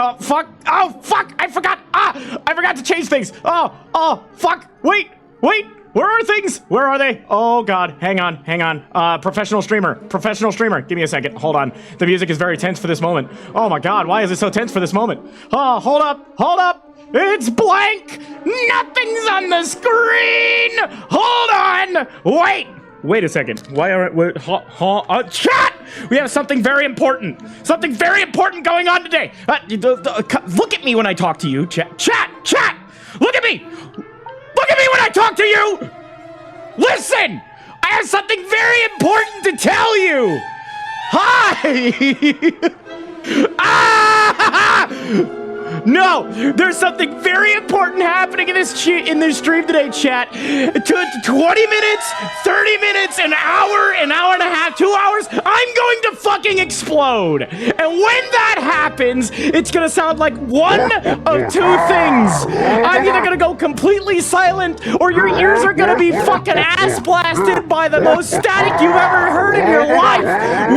Oh, fuck. Oh, fuck. I forgot. I forgot to change things. Oh, fuck. Wait. Where are things? Where are they? Oh, God. Hang on. Professional streamer. Give me a second. Hold on. The music is very tense for this moment. Oh, my God. Why is it so tense for this moment? Oh, hold up. It's blank. Nothing's on the screen. Hold on. Wait a second. Why aren't we... chat! We have something very important. Going on today. Look at me when I talk to you. Chat! Look at me when I talk to you! Listen! I have something very important to tell you! Hi! No, there's something very important happening in this stream today, chat. 20 minutes, 30 minutes, an hour and a half, 2 hours, I'm going to fucking explode. And when that happens, it's gonna sound like one of two things. I'm either gonna go completely silent, or your ears are gonna be fucking ass blasted by the most static you've ever heard in your life.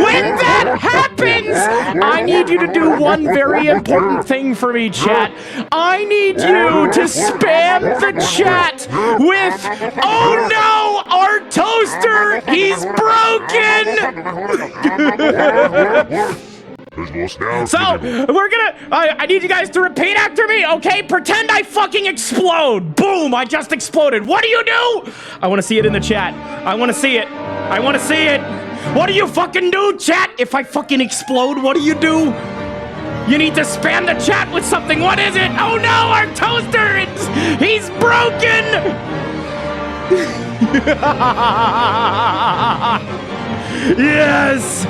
When that happens, I need you to do one very important thing for me, chat. I need you to spam the chat with, "Oh no, our toaster, he's broken!" So, we're gonna, I need you guys to repeat after me, okay? Pretend I fucking explode. Boom, I just exploded. What do you do? I wanna see it in the chat. I wanna see it. What do you fucking do, chat? If I fucking explode, what do you do? You need to spam the chat with something. What is it? Oh no, our toaster! He's broken! Yes!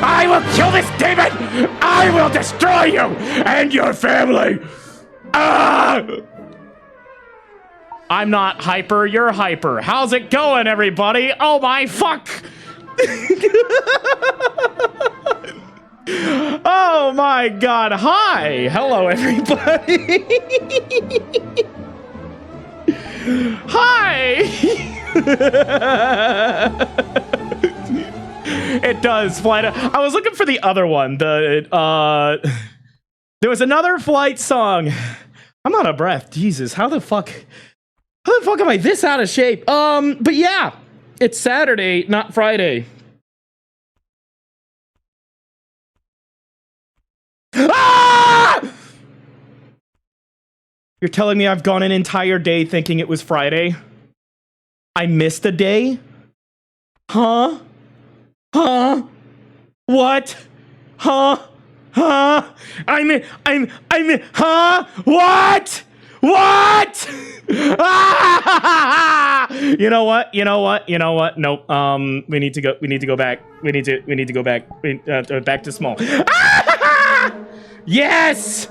I will kill this demon! I will destroy you and your family! I'm not hyper, you're hyper. How's it going, everybody? Oh my fuck! Oh my god, hi! Hello, everybody! Hi! It does, Flight. I was looking for the other one. There was another Flight song. I'm out of breath. Jesus, how the fuck am I this out of shape? But yeah, it's Saturday, not Friday. Ah! You're telling me I've gone an entire day thinking it was Friday? I missed a day? Huh? What? Huh? I'm huh? What? You know what? Nope. We need to go back. We need to go back. Back to small. Yes!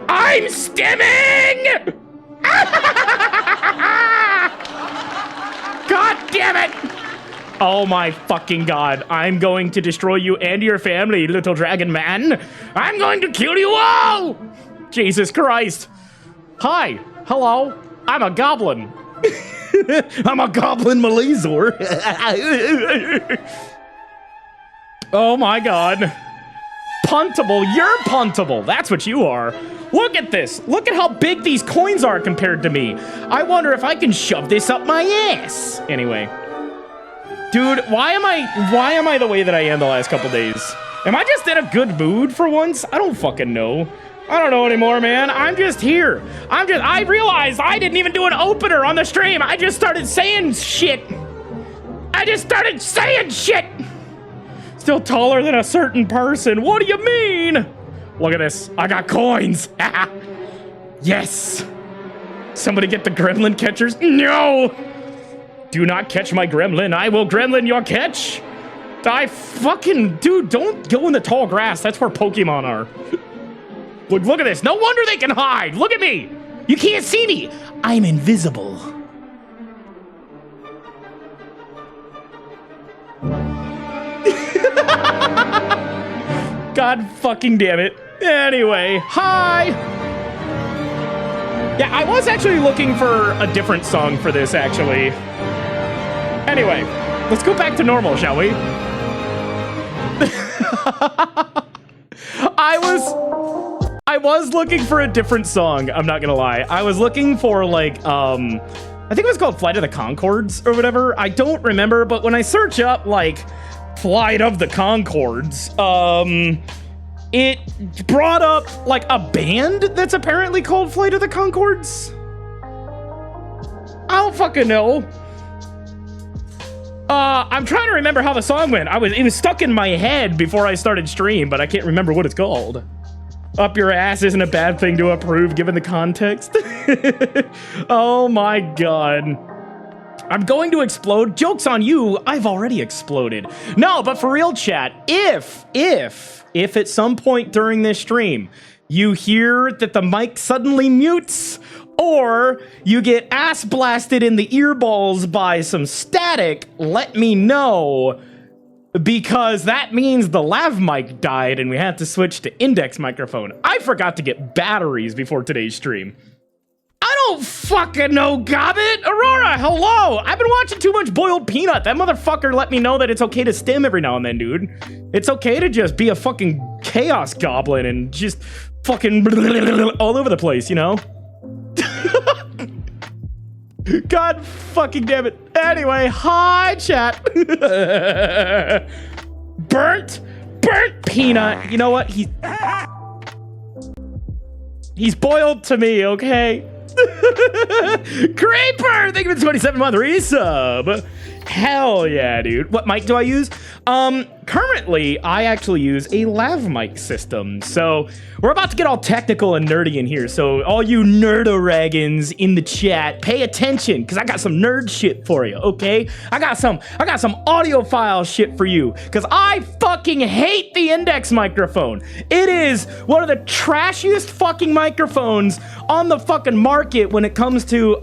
I'm stimming! God damn it! Oh my fucking god. I'm going to destroy you and your family, little dragon man. I'm going to kill you all! Jesus Christ. Hi. Hello. I'm a goblin. I'm a goblin Malizor. Oh my god. Puntable. You're puntable. That's what you are. Look at this. Look at how big these coins are compared to me. I wonder if I can shove this up my ass. Anyway. Dude, why am I the way that I am the last couple days? Am I just in a good mood for once? I don't fucking know. I don't know anymore, man. I'm just here. I realized I didn't even do an opener on the stream. I just started saying shit. Still taller than a certain person. What do you mean? Look at this. I got coins. Yes. Somebody get the gremlin catchers. No. Do not catch my gremlin. I will gremlin your catch. Dude, don't go in the tall grass. That's where Pokemon are. Look at this. No wonder they can hide. Look at me. You can't see me. I'm invisible. God fucking damn it. Anyway, hi. Yeah, I was actually looking for a different song for this, actually. Anyway, let's go back to normal, shall we? I was looking for a different song, I'm not gonna lie. I was looking for, like, I think it was called Flight of the Conchords or whatever. I don't remember, but when I search up, like, Flight of the Conchords, it brought up, like, a band that's apparently called Flight of the Conchords. I don't fucking know. I'm trying to remember how the song went. It was stuck in my head before I started stream, but I can't remember what it's called. Up your ass isn't a bad thing to approve given the context. Oh my god. I'm going to explode. Joke's on you, I've already exploded. No, but for real, chat, if at some point during this stream you hear that the mic suddenly mutes, or you get ass blasted in the earballs by some static, let me know, because that means the lav mic died and we had to switch to index microphone. I forgot to get batteries before today's stream. I don't fucking know, Gobbit! Aurora, hello! I've been watching too much Boiled Peanut. That motherfucker let me know that it's okay to stim every now and then, dude. It's okay to just be a fucking chaos goblin and just fucking all over the place, you know? God fucking damn it. Anyway, hi, chat. Burnt Peanut. You know what? He's boiled to me, okay? Creeper! Thank you for the 27-month resub. Hell yeah, dude. What mic do I use? Currently, I actually use a lav mic system. So, we're about to get all technical and nerdy in here. So, all you nerdoragons in the chat, pay attention, because I got some nerd shit for you, okay? I got some audiophile shit for you, because I fucking hate the index microphone. It is one of the trashiest fucking microphones on the fucking market when it comes to,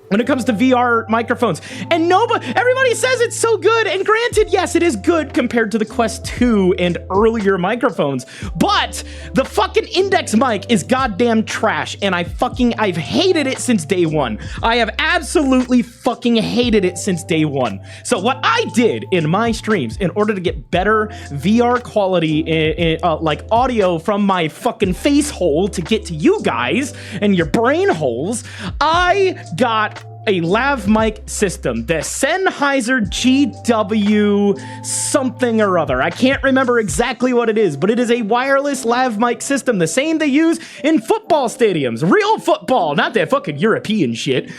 VR microphones. And everybody says it's so good, and granted, yes, it is good compared to the Quest 2 and earlier microphones, but the fucking index mic is goddamn trash, and I've hated it since day one. I have absolutely fucking hated it since day one. So what I did in my streams, in order to get better VR quality, like audio from my fucking face hole to get to you guys and your brain holes, I got a lav mic system, the Sennheiser GW something or other. I can't remember exactly what it is, but it is a wireless lav mic system, the same they use in football stadiums. Real football, not that fucking European shit.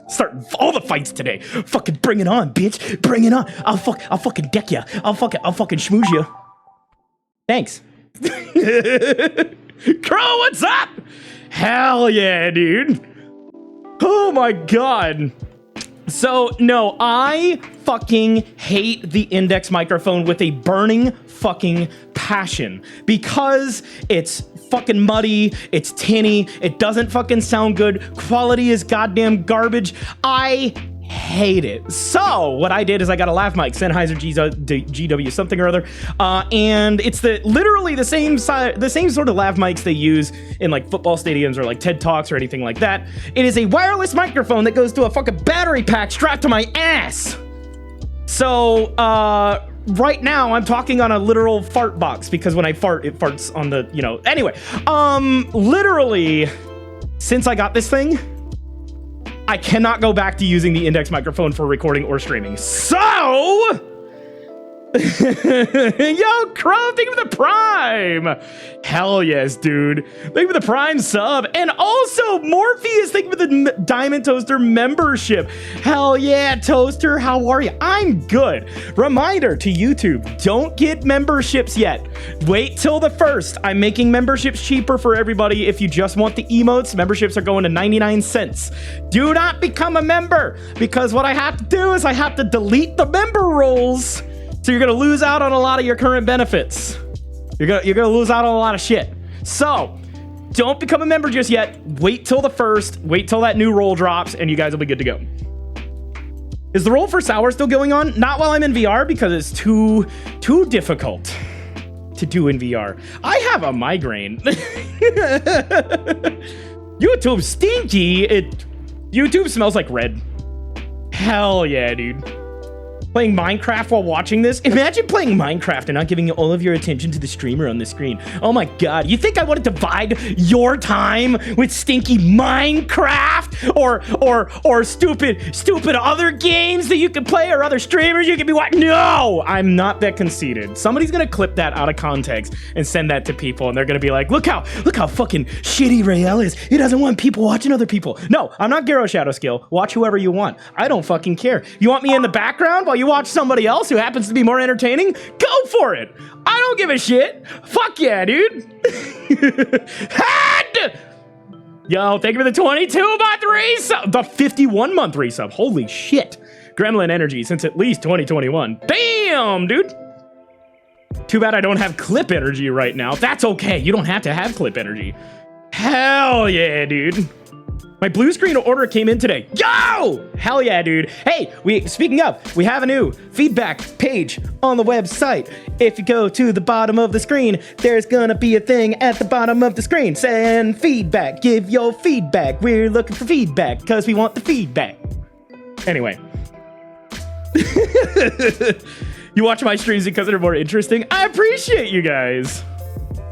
Starting all the fights today. Fucking bring it on, bitch. Bring it on. I'll fucking deck ya. I'll fucking schmooze ya. Thanks. Crow, what's up? Hell yeah, dude. Oh my god. So, no, I fucking hate the index microphone with a burning fucking passion because it's fucking muddy, it's tinny, it doesn't fucking sound good, quality is goddamn garbage. I hate it. So what I did is I got a lav mic, Sennheiser GW something or other, and it's literally the same sort of lav mics they use in like football stadiums or like TED Talks or anything like that. It is a wireless microphone that goes to a fucking battery pack strapped to my ass. So right now I'm talking on a literal fart box because when I fart, it farts on the, you know. Anyway, literally since I got this thing, I cannot go back to using the index microphone for recording or streaming. So, yo, Crow, thank you for the Prime. Hell yes, dude. Thank you for the Prime sub. And also, Morpheus, thank you for the Diamond Toaster membership. Hell yeah, Toaster, how are you? I'm good. Reminder to YouTube, don't get memberships yet. Wait till the 1st. I'm making memberships cheaper for everybody. If you just want the emotes, memberships are going to 99 cents. Do not become a member, because what I have to do is I have to delete the member roles. So you're gonna lose out on a lot of your current benefits. You're gonna lose out on a lot of shit. So don't become a member just yet. Wait till the 1st. Wait till that new roll drops, and you guys will be good to go. Is the roll for Sour still going on? Not while I'm in VR because it's too difficult. to do in VR. I have a migraine. YouTube stinky. YouTube smells like red. Hell yeah, dude. Playing Minecraft while watching this? Imagine playing Minecraft and not giving all of your attention to the streamer on the screen. Oh my god, you think I want to divide your time with stinky Minecraft or stupid other games that you can play or other streamers you can be watching? No, I'm not that conceited. Somebody's gonna clip that out of context and send that to people, and they're gonna be like, look how fucking shitty Rael is. He doesn't want people watching other people. No, I'm not Garo Shadowskill. Watch whoever you want. I don't fucking care. You want me in the background while you watch somebody else who happens to be more entertaining? Go for it. I don't give a shit. Fuck yeah, dude. Head! Yo, thank you for the 22-month resub. The 51-month resub. Holy shit. Gremlin energy since at least 2021. Damn, dude. Too bad I don't have clip energy right now. That's okay. You don't have to have clip energy. Hell yeah, dude. My blue screen order came in today. Yo! Hell yeah, dude. Hey, speaking of, we have a new feedback page on the website. If you go to the bottom of the screen, there's gonna be a thing at the bottom of the screen. Send feedback. Give your feedback. We're looking for feedback because we want the feedback. Anyway. You watch my streams because they're more interesting? I appreciate you guys.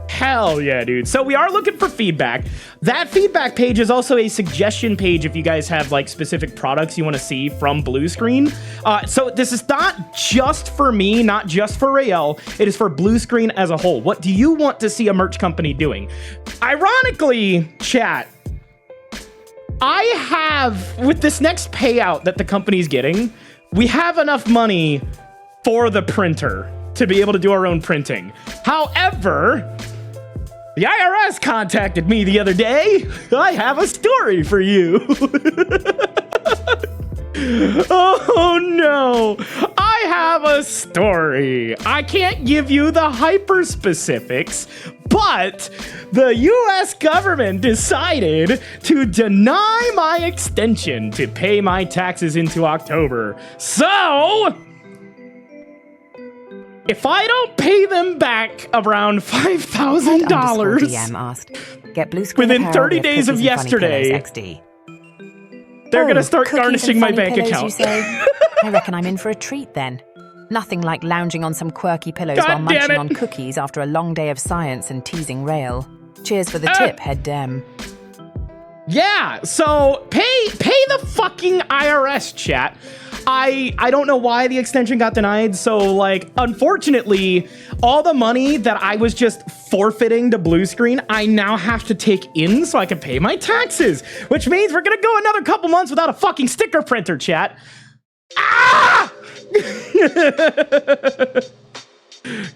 Hell yeah, dude. So we are looking for feedback. That feedback page is also a suggestion page if you guys have like specific products you want to see from Blue Screen. So this is not just for me, not just for Rael. It is for Blue Screen as a whole. What do you want to see a merch company doing? Ironically, chat, I have, with this next payout that the company's getting, we have enough money for the printer to be able to do our own printing. However, the IRS contacted me the other day. I have a story for you. Oh no, I have a story. I can't give you the hyper specifics, but the US government decided to deny my extension to pay my taxes into October. So if I don't pay them back around $5,000 DM asked, get Blue Screen within 30 days of yesterday, they're going to start garnishing my bank account. I reckon I'm in for a treat then. Nothing like lounging on some quirky pillows while munching on cookies after a long day of science and teasing Rail. Cheers for the tip, head dem. Yeah, so pay the fucking IRS, chat. I don't know why the extension got denied. So like, unfortunately, all the money that I was just forfeiting to Blue Screen, I now have to take in so I can pay my taxes, which means we're gonna go another couple months without a fucking sticker printer, chat. Ah!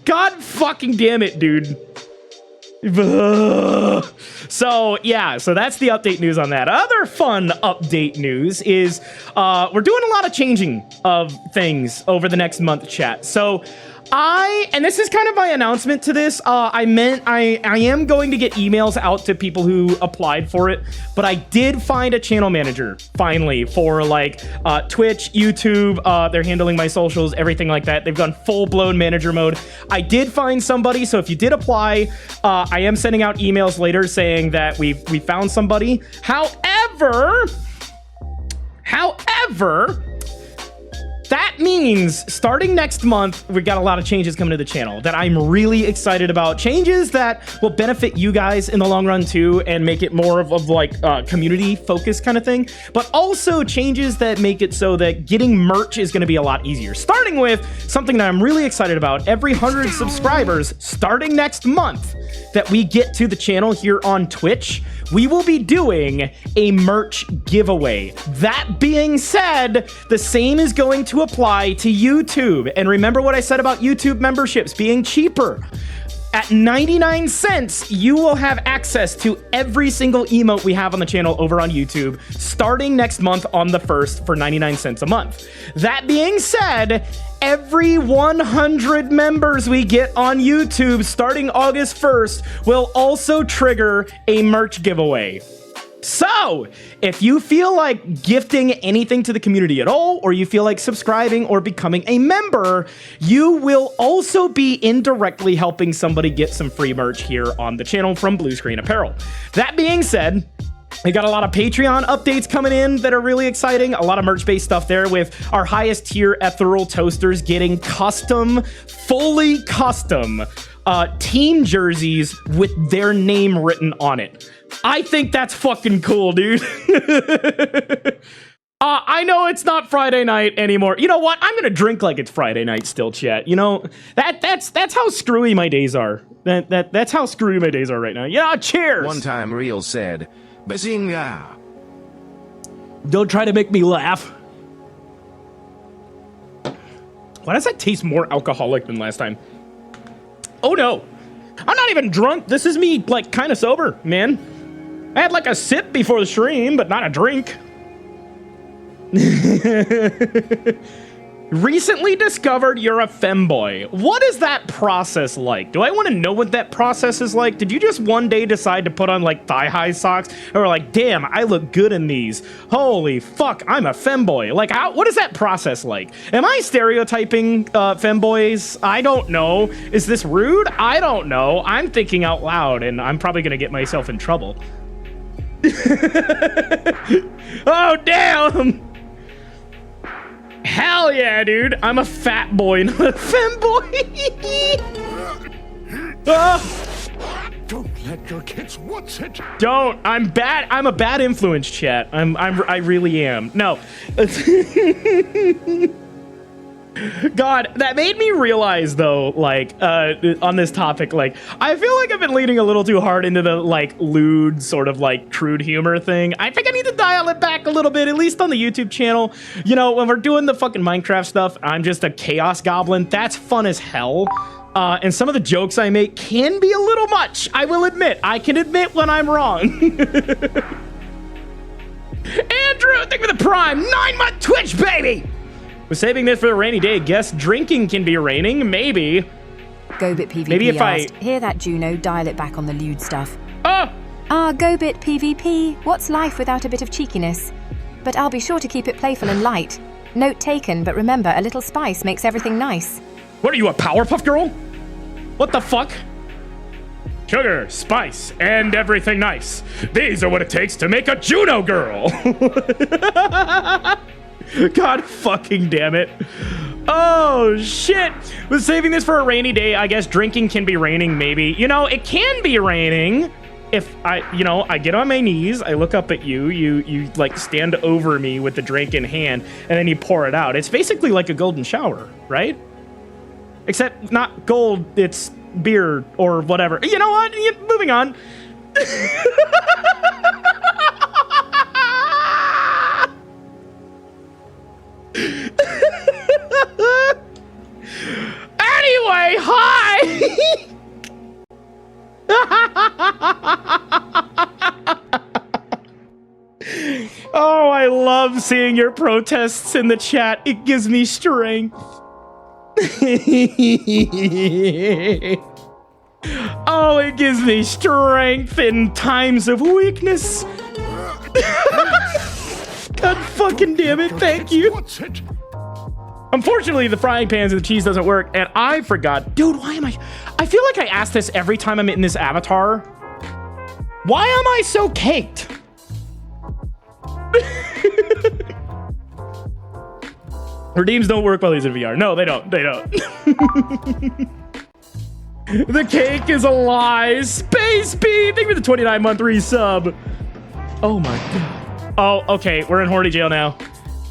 God fucking damn it, dude. So yeah, so that's the update news on that. Other fun update news is we're doing a lot of changing of things over the next month, chat. So and this is kind of my announcement to this. I am going to get emails out to people who applied for it, but I did find a channel manager finally for like Twitch, YouTube. They're handling my socials, everything like that. They've gone full-blown manager mode. I did find somebody, so if you did apply, I am sending out emails later saying that we found somebody. However, that means starting next month, we've got a lot of changes coming to the channel that I'm really excited about. Changes that will benefit you guys in the long run too, and make it more of like community focused kind of thing. But also changes that make it so that getting merch is going to be a lot easier. Starting with something that I'm really excited about. Every 100 subscribers starting next month that we get to the channel here on Twitch, we will be doing a merch giveaway. That being said, the same is going to apply to YouTube. And remember what I said about YouTube memberships being cheaper. At 99 cents, you will have access to every single emote we have on the channel over on YouTube, starting next month on the 1st for 99 cents a month. That being said, every 100 members we get on YouTube starting August 1st will also trigger a merch giveaway. So, if you feel like gifting anything to the community at all, or you feel like subscribing or becoming a member, you will also be indirectly helping somebody get some free merch here on the channel from Blue Screen Apparel. That being said, we got a lot of Patreon updates coming in that are really exciting. A lot of merch-based stuff there with our highest tier ethereal toasters getting custom, fully custom team jerseys with their name written on it. I think that's fucking cool, dude. I know it's not Friday night anymore. You know what? I'm gonna drink like it's Friday night still, chat. You know, that's how screwy my days are. That's how screwy my days are right now. Yeah, cheers. One time Real said, Bazinga. Don't try to make me laugh. Why does that taste more alcoholic than last time? Oh no, I'm not even drunk. This is me like kind of sober, man. I had like a sip before the stream, but not a drink. Recently discovered you're a femboy. What is that process like? Do I want to know what that process is like? Did you just one day decide to put on like thigh-high socks? Or like, damn, I look good in these. Holy fuck, I'm a femboy. Like, what is that process like? Am I stereotyping femboys? I don't know. Is this rude? I don't know. I'm thinking out loud and I'm probably gonna get myself in trouble. Oh, damn. Hell yeah, dude. I'm a fat boy, not a femboy. Don't let your kids watch it. Don't. I'm bad. I'm a bad influence, chat. I really am. No. God, that made me realize though, like, on this topic, like, I feel like I've been leaning a little too hard into the, like, lewd sort of, like, crude humor thing. I think I need to dial it back a little bit, at least on the YouTube channel. You know, when we're doing the fucking Minecraft stuff, I'm just a chaos goblin. That's fun as hell. And some of the jokes I make can be a little much. I will admit. I can admit when I'm wrong. Andrew, thank you for the Prime. 9-month Twitch, baby! We're saving this for a rainy day. Guess drinking can be raining. Maybe. Gobit PvP Maybe if asked, hear that, Juno? Dial it back on the lewd stuff. Oh! Gobit PvP. What's life without a bit of cheekiness? But I'll be sure to keep it playful and light. Note taken, but remember, a little spice makes everything nice. What are you, a Powerpuff Girl? What the fuck? Sugar, spice, and everything nice. These are what it takes to make a Juno girl. God fucking damn it. Oh, shit. Was saving this for a rainy day. I guess drinking can be raining, maybe. You know, it can be raining if I get on my knees, I look up at you, you like stand over me with the drink in hand, and then you pour it out. It's basically like a golden shower, right? Except not gold, it's beer or whatever. You know what? Moving on. Anyway, hi! Oh, I love seeing your protests in the chat. It gives me strength. Oh, it gives me strength in times of weakness. God fucking damn it, thank you. Unfortunately, the frying pans and the cheese doesn't work, and I forgot. Dude, why am I feel like I ask this every time I'm in this avatar. Why am I so caked? Redeems don't work while he's in VR. No, they don't. They don't. The cake is a lie. Space Speed, thank you for the 29-month resub. Oh my god. Oh, okay, we're in horny jail now.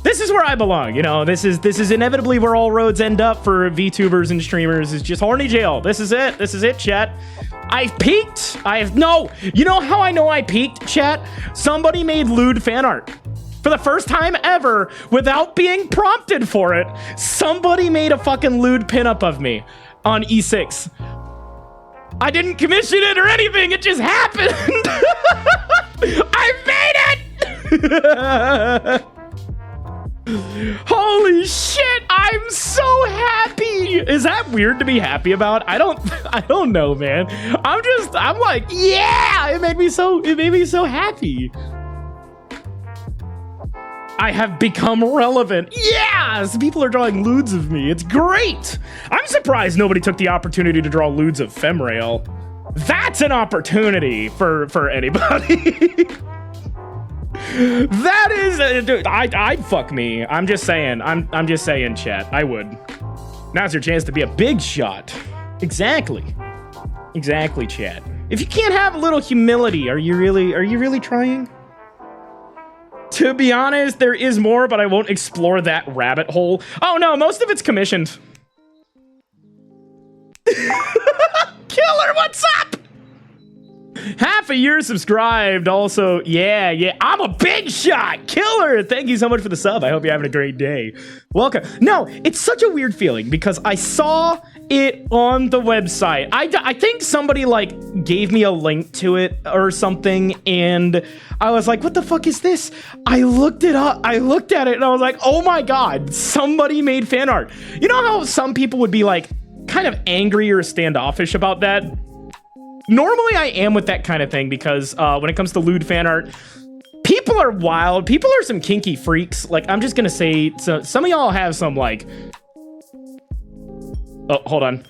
This is where I belong, you know. This is inevitably where all roads end up for VTubers and streamers. Is just horny jail. This is it. This is it, chat. I've peaked. You know how I know I peaked, chat? Somebody made lewd fan art. For the first time ever, without being prompted for it, somebody made a fucking lewd pinup of me on E6. I didn't commission it or anything. It just happened. I made it. Holy shit, I'm so happy. Is that weird to be happy about? I don't know, man. I'm like, yeah, it made me so happy. I have become relevant. Yes! People are drawing lewds of me. It's great! I'm surprised nobody took the opportunity to draw lewds of Femrail. That's an opportunity for anybody. That is, dude, I'd fuck me. I'm just saying. I'm just saying, chat. I would. Now's your chance to be a big shot. Exactly. Exactly, chat. If you can't have a little humility, are you really trying? To be honest, there is more, but I won't explore that rabbit hole. Oh no, most of it's commissioned. Killer, what's up? Half a year subscribed. Also, yeah, I'm a big shot. Killer, thank you so much for the sub. I hope you're having a great day. Welcome. No, it's such a weird feeling because I saw it on the website. I think somebody like gave me a link to it or something, and I was like, what the fuck is this? I looked it up. I looked at it and I was like, oh my god, somebody made fan art. You know how some people would be like kind of angry or standoffish about that? Normally I am with that kind of thing because when it comes to lewd fan art, people are wild. People are some kinky freaks. Like, I'm just gonna say, so some of y'all have some like, oh, hold on.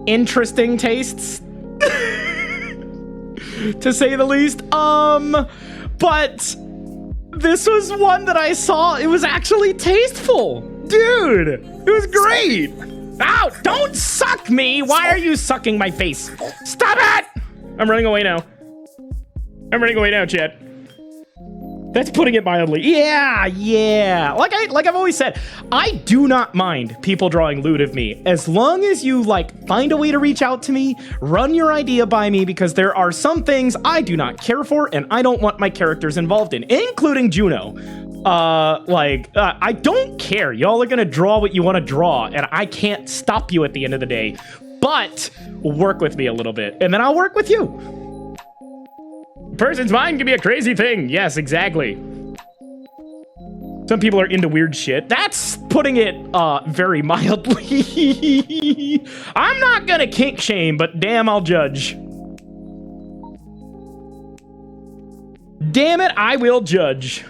Interesting tastes, to say the least. But this was one that I saw. It was actually tasteful. Dude, it was great. Ow, don't suck me. Why are you sucking my face? Stop it. I'm running away now. I'm running away now, chat. That's putting it mildly. Yeah. Like I've always said, I do not mind people drawing lewd of me as long as you like find a way to reach out to me, run your idea by me, because there are some things I do not care for and I don't want my characters involved in, including Juno. I don't care. Y'all are gonna draw what you want to draw, and I can't stop you at the end of the day. But work with me a little bit, and then I'll work with you. Person's mind can be a crazy thing. Yes, exactly. Some people are into weird shit. That's putting it very mildly. I'm not gonna kink shame, but damn, I'll judge. Damn it, I will judge.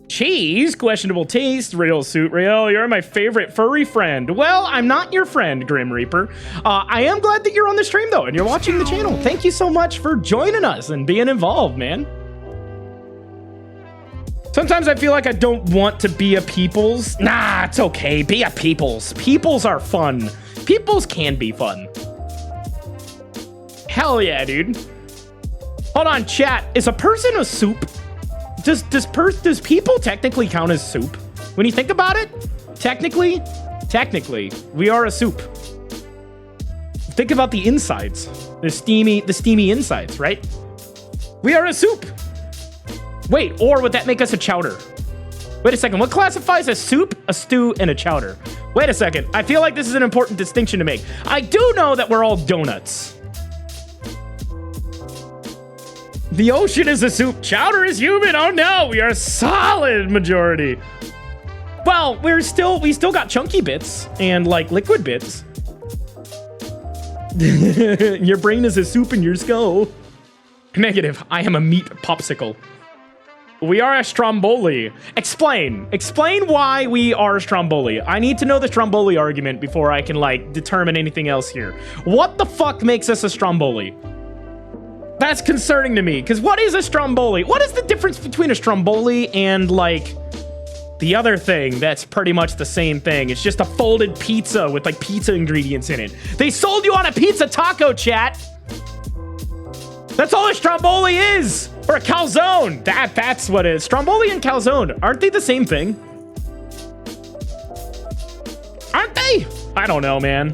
Cheese, questionable taste, real suit, real. You're my favorite furry friend. Well, I'm not your friend, Grim Reaper. I am glad that you're on the stream though, and you're watching the channel. Thank you so much for joining us and being involved, man. Sometimes I feel like I don't want to be a peoples. Nah, it's okay. Be a peoples. Peoples are fun. Peoples can be fun. Hell yeah, dude. Hold on, chat. Is a person a soup? Does people technically count as soup? When you think about it, technically, we are a soup. Think about the insides, the steamy insides, right? We are a soup. Wait, or would that make us a chowder? Wait a second, what classifies a soup, a stew, and a chowder? Wait a second, I feel like this is an important distinction to make. I do know that we're all donuts. The ocean is a soup. Chowder is human. Oh no, we are a solid majority. Well, we still got chunky bits and like liquid bits. Your brain is a soup in your skull. Negative. I am a meat popsicle. We are a stromboli. Explain why we are a stromboli. I need to know the stromboli argument before I can like determine anything else here. What the fuck makes us a stromboli? That's concerning to me, because what is a stromboli? What is the difference between a stromboli and, like, the other thing that's pretty much the same thing? It's just a folded pizza with, like, pizza ingredients in it. They sold you on a pizza taco, chat! That's all a stromboli is! Or a calzone! That's what it is. Stromboli and calzone, aren't they the same thing? Aren't they? I don't know, man.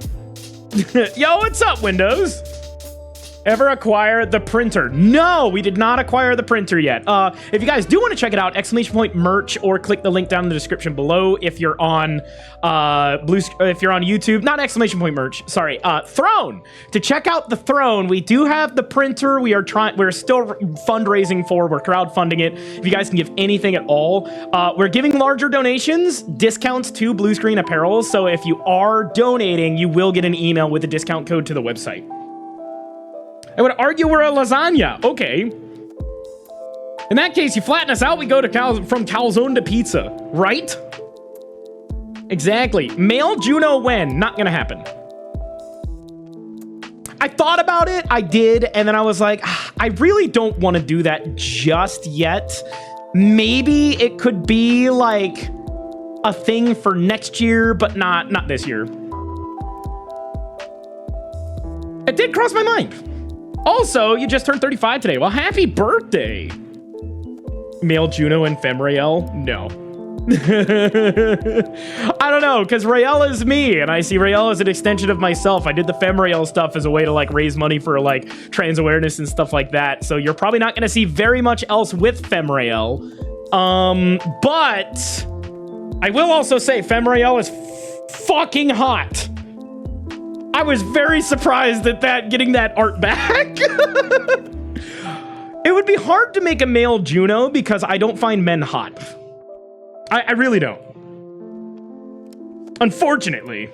Yo, what's up, Windows? Ever acquire the printer? No, we did not acquire the printer yet. If you guys do want to check it out, !merch, or click the link down in the description below if you're on if you're on YouTube. Not !merch, sorry. Throne. To check out the Throne, we do have the printer. We're still fundraising for. We're crowdfunding it. If you guys can give anything at all, we're giving larger donations, discounts to Blue Screen Apparel. So if you are donating, you will get an email with a discount code to the website. I would argue we're a lasagna. Okay. In that case, you flatten us out, we go to from calzone to pizza, right? Exactly. Male Juno when? Not gonna happen. I thought about it, I did, and then I was like, I really don't want to do that just yet. Maybe it could be like a thing for next year, but not this year. It did cross my mind. Also, you just turned 35 today. Well, happy birthday. Male Juno and Femme Rael? No. I don't know, because Rael is me, and I see Rael as an extension of myself. I did the Femme Rael stuff as a way to like raise money for like trans awareness and stuff like that. So you're probably not going to see very much else with Femme Rael. But I will also say Femme Rael is fucking hot. I was very surprised at that, getting that art back. It would be hard to make a male Juno because I don't find men hot. I really don't. Unfortunately.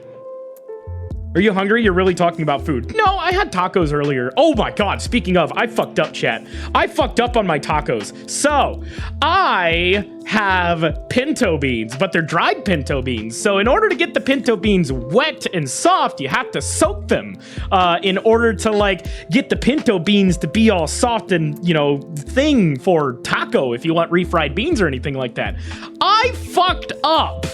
Are you hungry? You're really talking about food. No, I had tacos earlier. Oh my God, speaking of, I fucked up, chat. I fucked up on my tacos. So, I have pinto beans, but they're dried pinto beans. So in order to get the pinto beans wet and soft, you have to soak them in order to like get the pinto beans to be all soft and, you know, thing for taco if you want refried beans or anything like that. I fucked up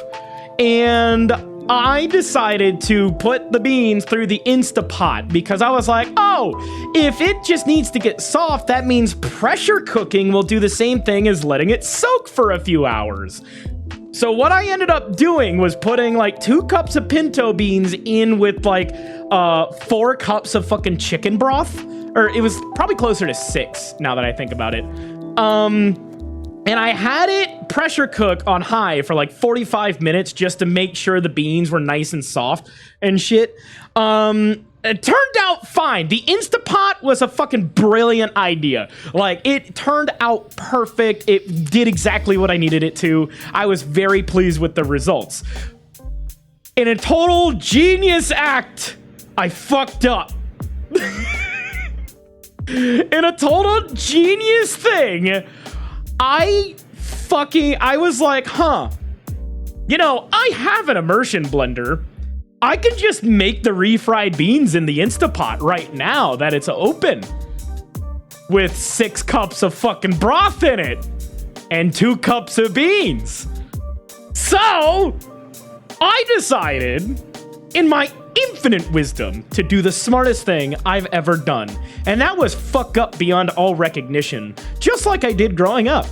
and I decided to put the beans through the Instapot because I was like, oh, if it just needs to get soft, that means pressure cooking will do the same thing as letting it soak for a few hours. So what I ended up doing was putting like 2 cups of pinto beans in with like 4 cups of fucking chicken broth. Or it was probably closer to 6 now that I think about it. And I had it pressure cook on high for like 45 minutes just to make sure the beans were nice and soft and shit. It turned out fine. The Instapot was a fucking brilliant idea. Like, it turned out perfect. It did exactly what I needed it to. I was very pleased with the results. In a total genius act, I fucked up. In a total genius thing, I was like, you know, I have an immersion blender. I can just make the refried beans in the Instapot right now that it's open with 6 cups of fucking broth in it and 2 cups of beans. So I decided in my infinite wisdom to do the smartest thing I've ever done. And that was fuck up beyond all recognition, just like I did growing up.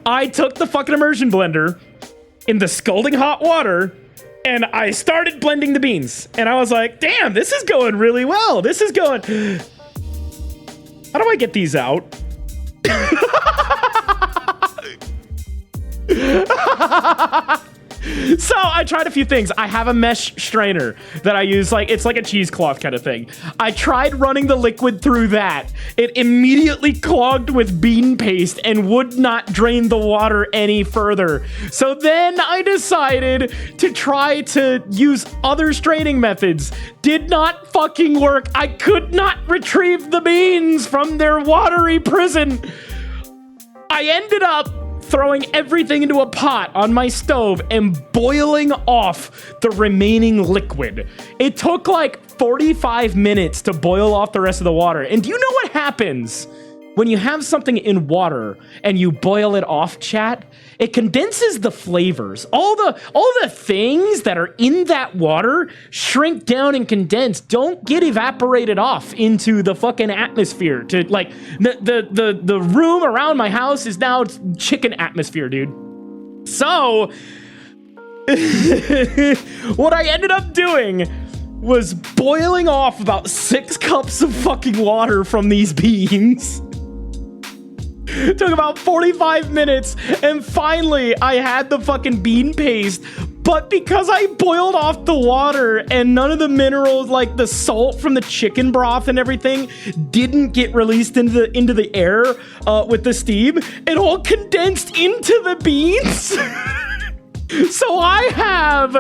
I took the fucking immersion blender in the scalding hot water and I started blending the beans. And I was like, damn, this is going really well. This is going... How do I get these out? So I tried a few things. I have a mesh strainer that I use, like, it's like a cheesecloth kind of thing. I tried running the liquid through that. It immediately clogged with bean paste and would not drain the water any further. So then I decided to try to use other straining methods. Did not fucking work. I could not retrieve the beans from their watery prison. I ended up throwing everything into a pot on my stove and boiling off the remaining liquid. It took like 45 minutes to boil off the rest of the water. And do you know what happens when you have something in water and you boil it off, chat? It condenses the flavors. All the things that are in that water shrink down and condense, don't get evaporated off into the fucking atmosphere. To like the room around my house is now chicken atmosphere, dude. So what I ended up doing was boiling off about 6 cups of fucking water from these beans. Took about 45 minutes, and finally I had the fucking bean paste. But because I boiled off the water and none of the minerals, like the salt from the chicken broth and everything, didn't get released into the air with the steam, it all condensed into the beans. So I have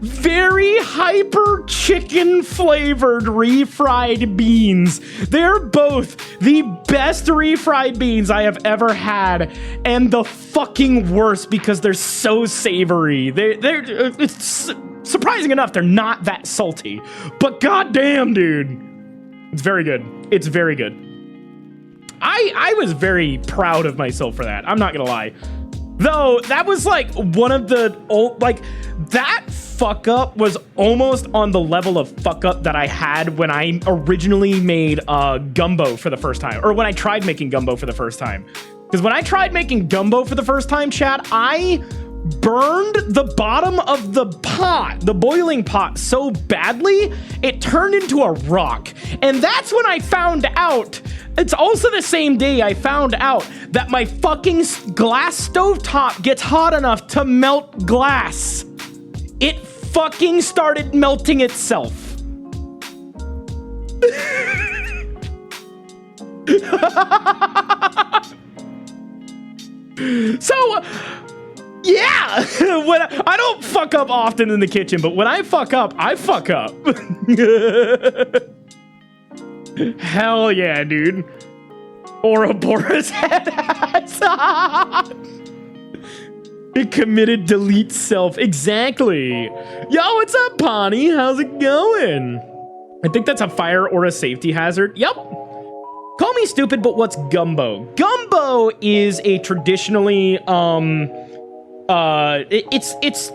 very hyper chicken flavored refried beans. They're both the best refried beans I have ever had, and the fucking worst because they're so savory. It's surprising enough, they're not that salty, but goddamn, dude, it's very good. It's very good. I was very proud of myself for that. I'm not gonna lie. Though, that was like one of the old, like, that fuck up was almost on the level of fuck up that I had when I originally made gumbo for the first time, or when I tried making gumbo for the first time. Because when I tried making gumbo for the first time, chat, I burned the bottom of the pot, the boiling pot, so badly, it turned into a rock. And that's when I found out, it's also the same day I found out that my fucking glass stovetop gets hot enough to melt glass. It fucking started melting itself. So, yeah, when I don't fuck up often in the kitchen, but when I fuck up, I fuck up. Hell yeah, dude. Ouroboros head ass. It committed delete self. Exactly. Yo, what's up, Pawnee? How's it going? I think that's a fire or a safety hazard. Yep. Call me stupid, but what's gumbo? Gumbo is a traditionally, it's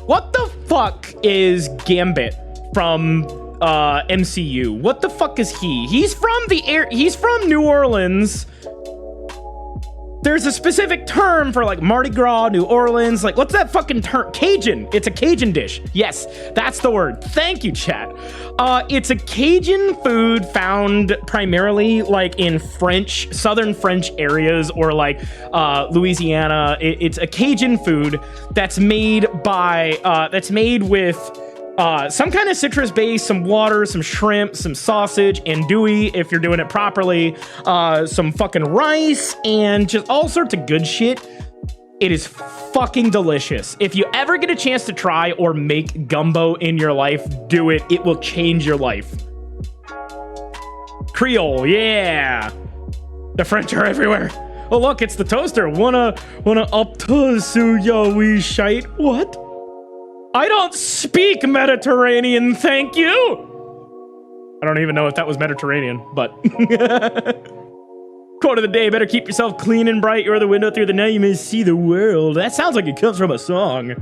what the fuck is Gambit from MCU? What the fuck is he? He's from New Orleans. There's a specific term for like Mardi Gras, New Orleans. Like, what's that fucking term? Cajun. It's a Cajun dish. Yes, that's the word. Thank you, chat. It's a Cajun food found primarily like in southern French areas, or like Louisiana. It's a Cajun food that's made with some kind of citrus base, some water, some shrimp, some sausage, andouille if you're doing it properly, some fucking rice, and just all sorts of good shit. It is fucking delicious. If you ever get a chance to try or make gumbo in your life, do it. It will change your life. Creole, yeah. The French are everywhere. Oh look, it's the toaster. Wanna up to su yo we shite? What? I don't speak Mediterranean, thank you! I don't even know if that was Mediterranean, but... Quote of the day, better keep yourself clean and bright. You're the window through the night, you may see the world. That sounds like it comes from a song.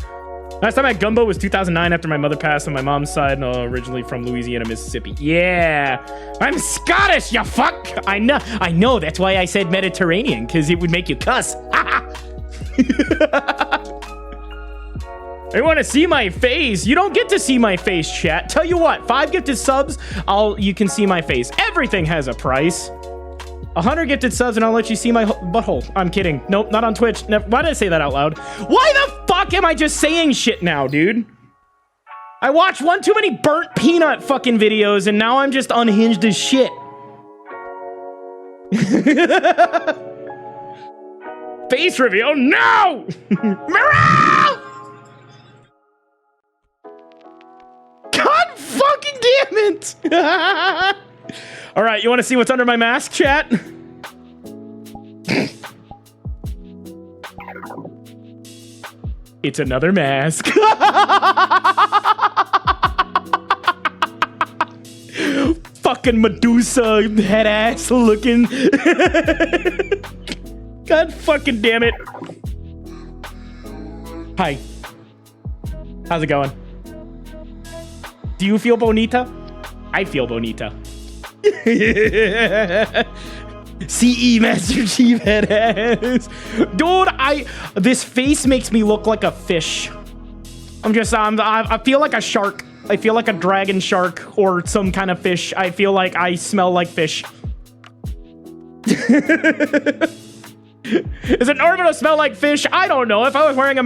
Last time I had gumbo was 2009 after my mother passed on my mom's side, originally from Louisiana, Mississippi. Yeah, I'm Scottish, you fuck! I know, that's why I said Mediterranean, because it would make you cuss. They want to see my face. You don't get to see my face, chat. Tell you what, 5 gifted subs, you can see my face. Everything has a price. 100 gifted subs and I'll let you see my butthole. I'm kidding. Nope, not on Twitch. Why did I say that out loud? Why the fuck am I just saying shit now, dude? I watched one too many burnt peanut fucking videos and now I'm just unhinged as shit. Face reveal? No! Mirror! God fucking damn it! All right, you want to see what's under my mask, chat? It's another mask. Fucking Medusa head ass looking. God fucking damn it. Hi. How's it going? Do you feel bonita? I feel bonita. CE Master Chief head ass. Dude, this face makes me look like a fish. I feel like a shark. I feel like a dragon shark or some kind of fish. I feel like I smell like fish. Is it normal to smell like fish? I don't know. If I was wearing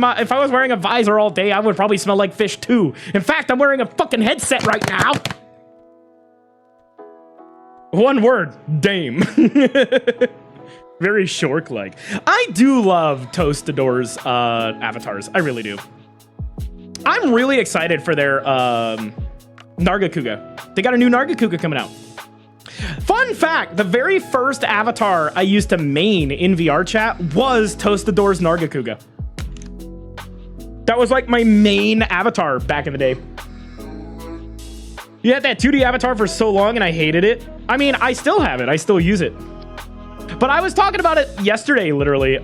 a visor all day, I would probably smell like fish too. In fact, I'm wearing a fucking headset right now. One word, dame. Very short-like. I do love Toastador's avatars. I really do. I'm really excited for their Nargacuga. They got a new Nargacuga coming out. Fun fact, the very first avatar I used to main in Vrchat was Toastador's Nargacuga. That was like my main avatar back in the day. You had that 2D avatar for so long and I hated it. I mean, I still have it. I still use it. But I was talking about it yesterday, literally.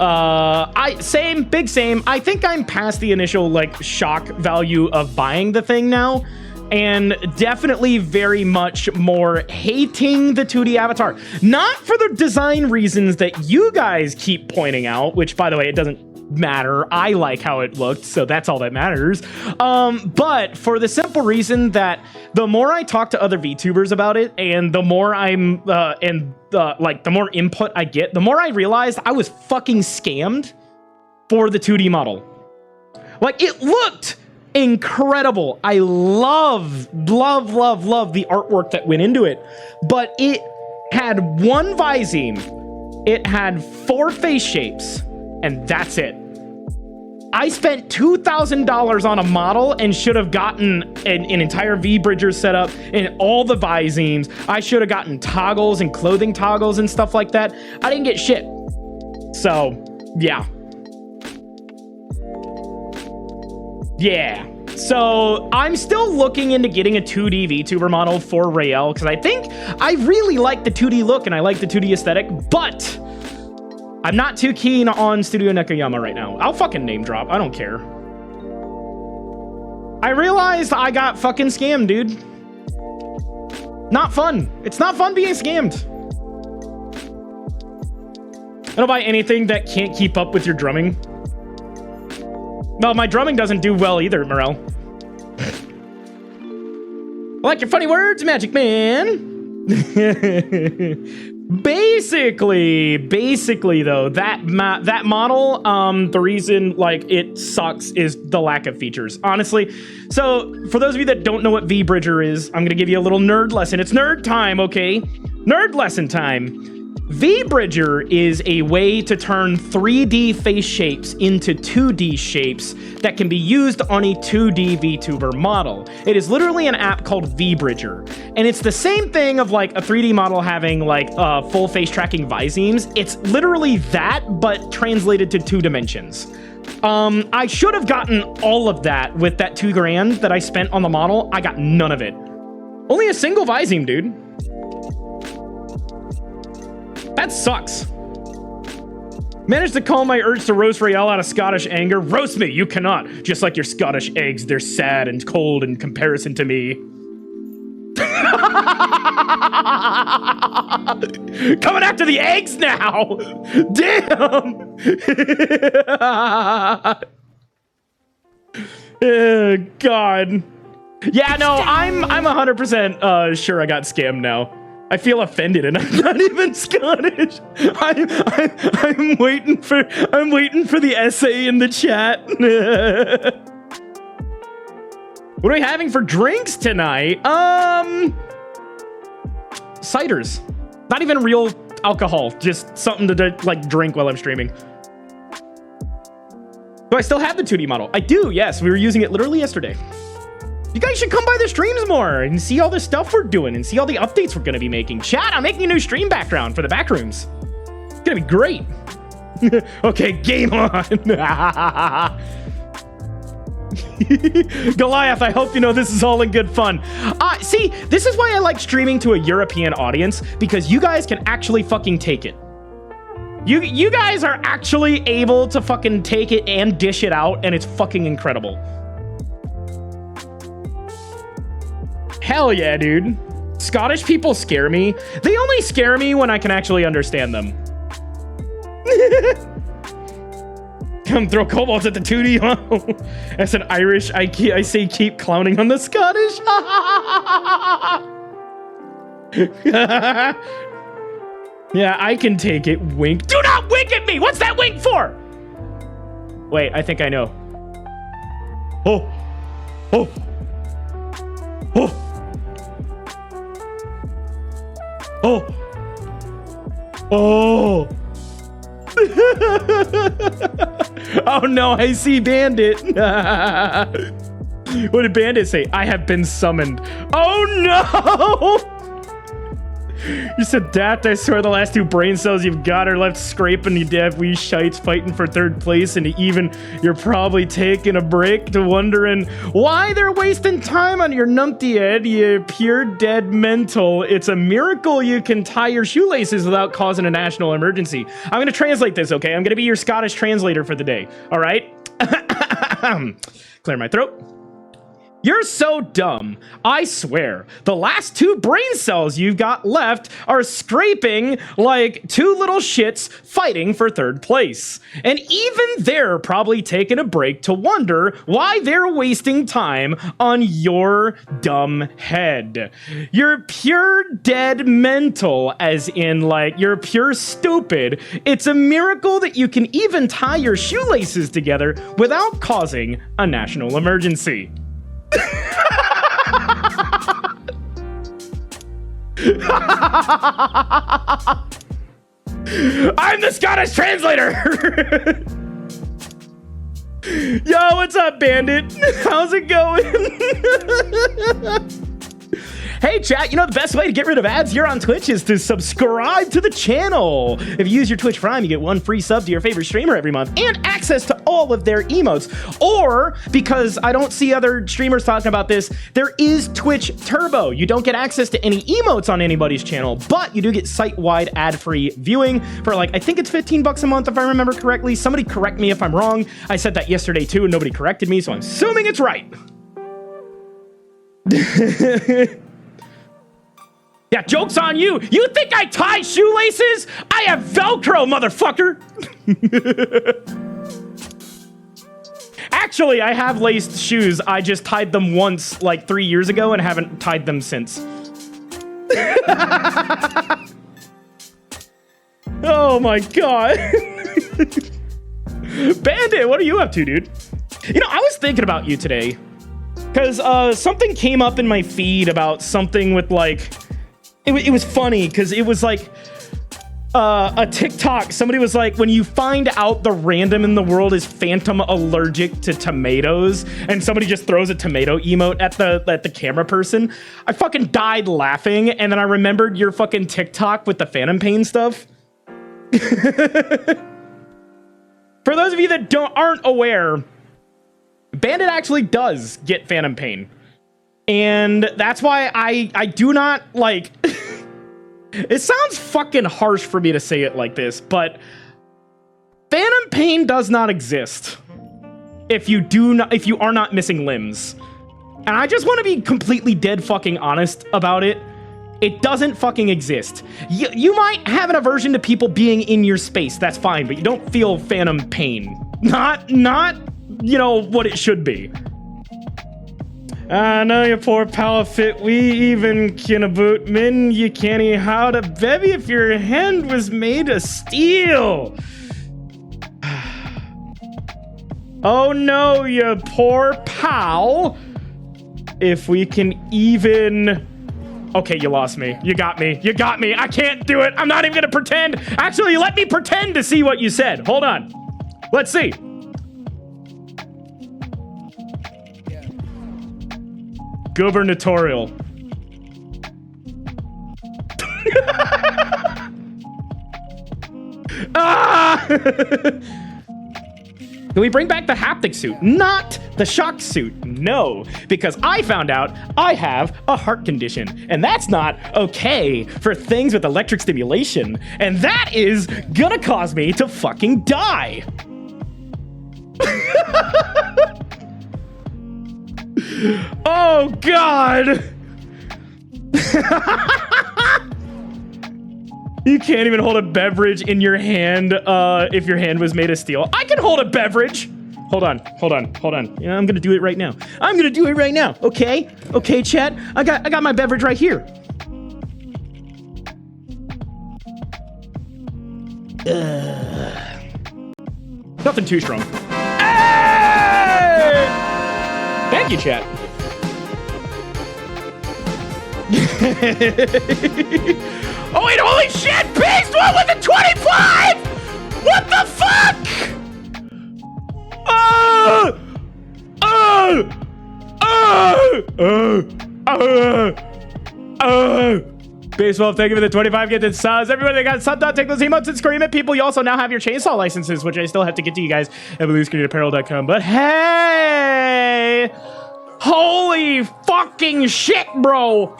Same. I think I'm past the initial like shock value of buying the thing now. And definitely very much more hating the 2D avatar. Not for the design reasons that you guys keep pointing out, which, by the way, it doesn't matter. I like how it looked, so that's all that matters. But for the simple reason that the more I talk to other VTubers about it, and the more I'm, the more input I get, the more I realized I was fucking scammed for the 2D model. Like, it looked incredible. I love the artwork that went into it, but it had one Visine, it had 4 face shapes, and that's it. I spent $2,000 on a model and should have gotten an entire V-Bridger setup and all the Visines. I should have gotten toggles and clothing toggles and stuff like that. I didn't get shit. So, yeah. Yeah. So I'm still looking into getting a 2D VTuber model for Rael because I think I really like the 2D look and I like the 2D aesthetic, but I'm not too keen on Studio Nekayama right now. I'll fucking name drop. I don't care. I realized I got fucking scammed, dude. Not fun. It's not fun being scammed. I don't buy anything that can't keep up with your drumming. Well, my drumming doesn't do well either, Morel. I like your funny words, Magic Man. Basically though, that model, the reason like it sucks is the lack of features, honestly. So for those of you that don't know what V-Bridger is, I'm gonna give you a little nerd lesson. It's nerd time, okay? Nerd lesson time. V-Bridger is a way to turn 3D face shapes into 2D shapes that can be used on a 2D VTuber model. It is literally an app called V-Bridger, and it's the same thing of like a 3D model having like full face tracking Visines. It's literally that, but translated to 2 dimensions. I should have gotten all of that with that $2,000 that I spent on the model. I got none of it. Only a single Visine, dude. That sucks. Managed to calm my urge to roast Rael out of Scottish anger. Roast me, you cannot. Just like your Scottish eggs, they're sad and cold in comparison to me. Coming after the eggs now! Damn! God. Yeah, no, I'm 100% sure I got scammed now. I feel offended, and I'm not even Scottish. I'm waiting for the essay in the chat. What are we having for drinks tonight? Ciders. Not even real alcohol, just something to like drink while I'm streaming. Do I still have the 2D model? I do, yes. We were using it literally yesterday. You guys should come by the streams more and see all the stuff we're doing and see all the updates we're going to be making. Chat, I'm making a new stream background for the back rooms. It's going to be great. Okay, game on. Goliath, I hope you know this is all in good fun. See, this is why I like streaming to a European audience, because you guys can actually fucking take it. You guys are actually able to fucking take it and dish it out, and it's fucking incredible. Hell yeah, dude. Scottish people scare me. They only scare me when I can actually understand them. Come throw kobolds at the 2D. As an Irish, I say keep clowning on the Scottish. Yeah, I can take it. Wink. Do not wink at me! What's that wink for? Wait, I think I know. Oh. Oh. Oh. Oh. Oh. Oh no, I see Bandit. What did Bandit say? I have been summoned. Oh no! You said that. I swear the last 2 brain cells you've got are left scraping. You dead wee shites fighting for 3rd place, and even you're probably taking a break to wondering why they're wasting time on your numpty head, you pure dead mental. It's a miracle you can tie your shoelaces without causing a national emergency. I'm gonna translate this, okay? I'm gonna be your Scottish translator for the day, all right? Clear my throat. You're so dumb. I swear, the last 2 brain cells you've got left are scraping like 2 little shits fighting for 3rd place. And even they're probably taking a break to wonder why they're wasting time on your dumb head. You're pure dead mental, as in like you're pure stupid. It's a miracle that you can even tie your shoelaces together without causing a national emergency. I'm the Scottish translator. Yo, what's up, Bandit? How's it going? Hey, chat, you know the best way to get rid of ads here on Twitch is to subscribe to the channel. If you use your Twitch Prime, you get 1 free sub to your favorite streamer every month and access to all of their emotes. Or, because I don't see other streamers talking about this, there is Twitch Turbo. You don't get access to any emotes on anybody's channel, but you do get site-wide ad-free viewing for like, I think it's 15 bucks a month if I remember correctly. Somebody correct me if I'm wrong. I said that yesterday too and nobody corrected me, so I'm assuming it's right. Yeah, joke's on you. You think I tie shoelaces? I have Velcro, motherfucker. Actually, I have laced shoes. I just tied them once like 3 years ago and haven't tied them since. Oh my God. Bandit, what are you up to, dude? You know, I was thinking about you today because something came up in my feed about something with like, it was funny because it was like a TikTok. Somebody was like, when you find out the random in the world is phantom allergic to tomatoes, and somebody just throws a tomato emote at the camera person. I fucking died laughing, and then I remembered your fucking TikTok with the phantom pain stuff. For those of you that aren't aware, Bandit actually does get phantom pain. And that's why I do not like, it sounds fucking harsh for me to say it like this, but phantom pain does not exist if you are not missing limbs. And I just want to be completely dead fucking honest about it. It doesn't fucking exist. You might have an aversion to people being in your space, that's fine, but you don't feel phantom pain. Not, you know, what it should be. I know your poor pal fit, we even can about min, you can't how to bevy if your hand was made of steel. Oh no, you poor pal. If we can even... Okay, you lost me. You got me. You got me. I can't do it. I'm not even gonna pretend. Actually, let me pretend to see what you said. Hold on. Let's see. Gubernatorial. Ah! Can we bring back the haptic suit? Not the shock suit. No, because I found out I have a heart condition, and that's not okay for things with electric stimulation, and that is gonna cause me to fucking die. Oh God. You can't even hold a beverage in your hand if your hand was made of steel. I can hold a beverage. Hold on. Yeah, I'm gonna do it right now. Okay, chat. I got my beverage right here. Nothing too strong. Hey! Thank you, chat. Oh wait, holy shit! Beast one with the 25! What the fuck? Baseball, thank you for the 25 gifted subs. Everybody that got subbed out, take those emotes and scream at people. You also now have your chainsaw licenses, which I still have to get to you guys at bluescreenapparel.com. But hey, holy fucking shit, bro.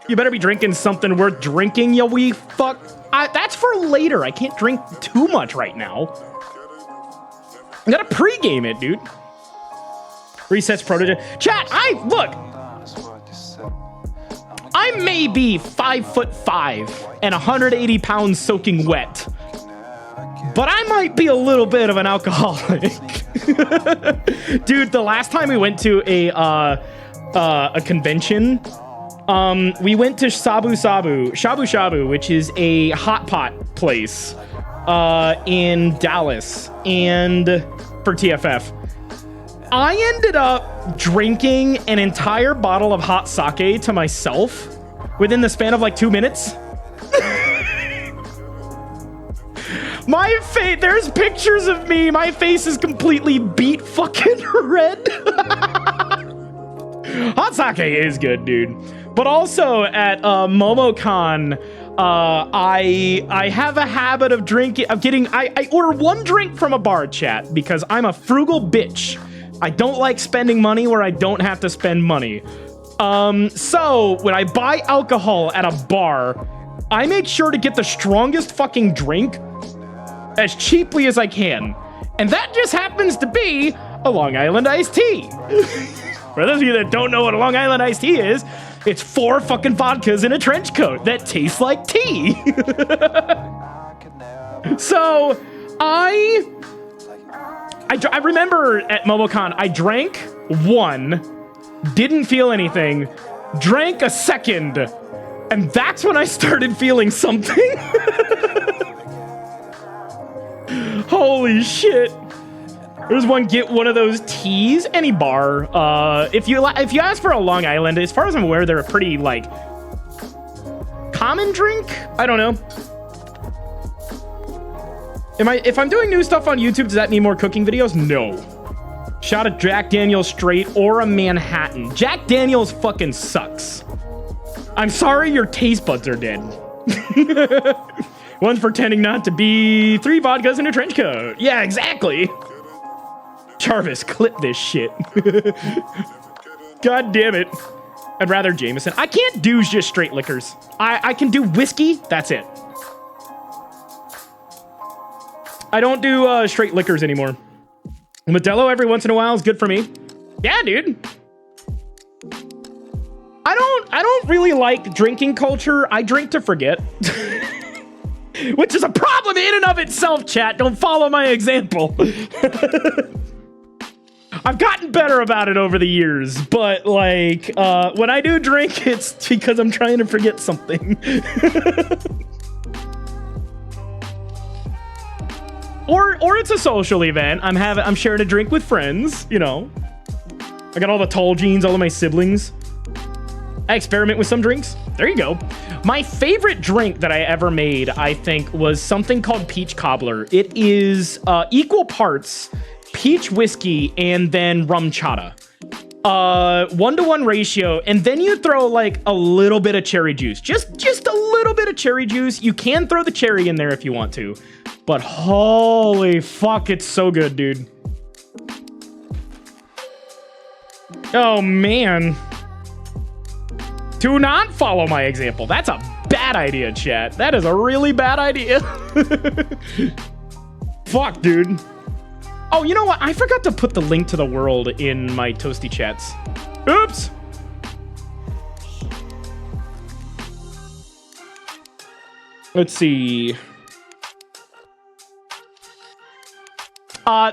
You better be drinking something worth drinking, you wee fuck. That's for later. I can't drink too much right now. I gotta pregame it, dude. Resets prototype. Chat, look. I may be 5'5" and 180 pounds soaking wet, but I might be a little bit of an alcoholic. Dude, the last time we went to a convention, we went to Shabu Shabu, which is a hot pot place in Dallas, and for TFF. I ended up drinking an entire bottle of hot sake to myself within the span of like 2 minutes. My face, there's pictures of me. My face is completely beat fucking red. Hot sake is good, dude. But also at MomoCon, I have a habit of drinking, I order one drink from a bar, chat, because I'm a frugal bitch. I don't like spending money where I don't have to spend money. So when I buy alcohol at a bar, I make sure to get the strongest fucking drink as cheaply as I can. And that just happens to be a Long Island iced tea. For those of you that don't know what a Long Island iced tea is, it's 4 fucking vodkas in a trench coat that tastes like tea. So I remember at MomoCon, I drank one, didn't feel anything, drank a second, and that's when I started feeling something. Holy shit. There's one, get one of those teas, any bar. If you ask for a Long Island, as far as I'm aware, they're a pretty, like, common drink? I don't know. If I'm doing new stuff on YouTube, does that mean more cooking videos? No. Shot a Jack Daniels straight or a Manhattan. Jack Daniels fucking sucks. I'm sorry your taste buds are dead. One's pretending not to be, 3 vodkas in a trench coat. Yeah, exactly. Jarvis, clip this shit. God damn it. I'd rather Jameson. I can't do just straight liquors. I can do whiskey. That's it. I don't do straight liquors anymore. Modelo every once in a while is good for me. Yeah, dude. I don't really like drinking culture. I drink to forget. Which is a problem in and of itself, chat. Don't follow my example. I've gotten better about it over the years, but like when I do drink, it's because I'm trying to forget something. Or it's a social event. I'm sharing a drink with friends, you know. I got all the tall jeans, all of my siblings. I experiment with some drinks. There you go. My favorite drink that I ever made, I think, was something called peach cobbler. It is equal parts peach whiskey and then rum chata. 1-to-1 ratio, and then you throw like a little bit of cherry juice. Just a little bit of cherry juice. You can throw the cherry in there if you want to. But holy fuck, it's so good, dude. Oh, man. Do not follow my example. That's a bad idea, chat. That is a really bad idea. Fuck, dude. Oh, you know what? I forgot to put the link to the world in my toasty chats. Oops. Let's see.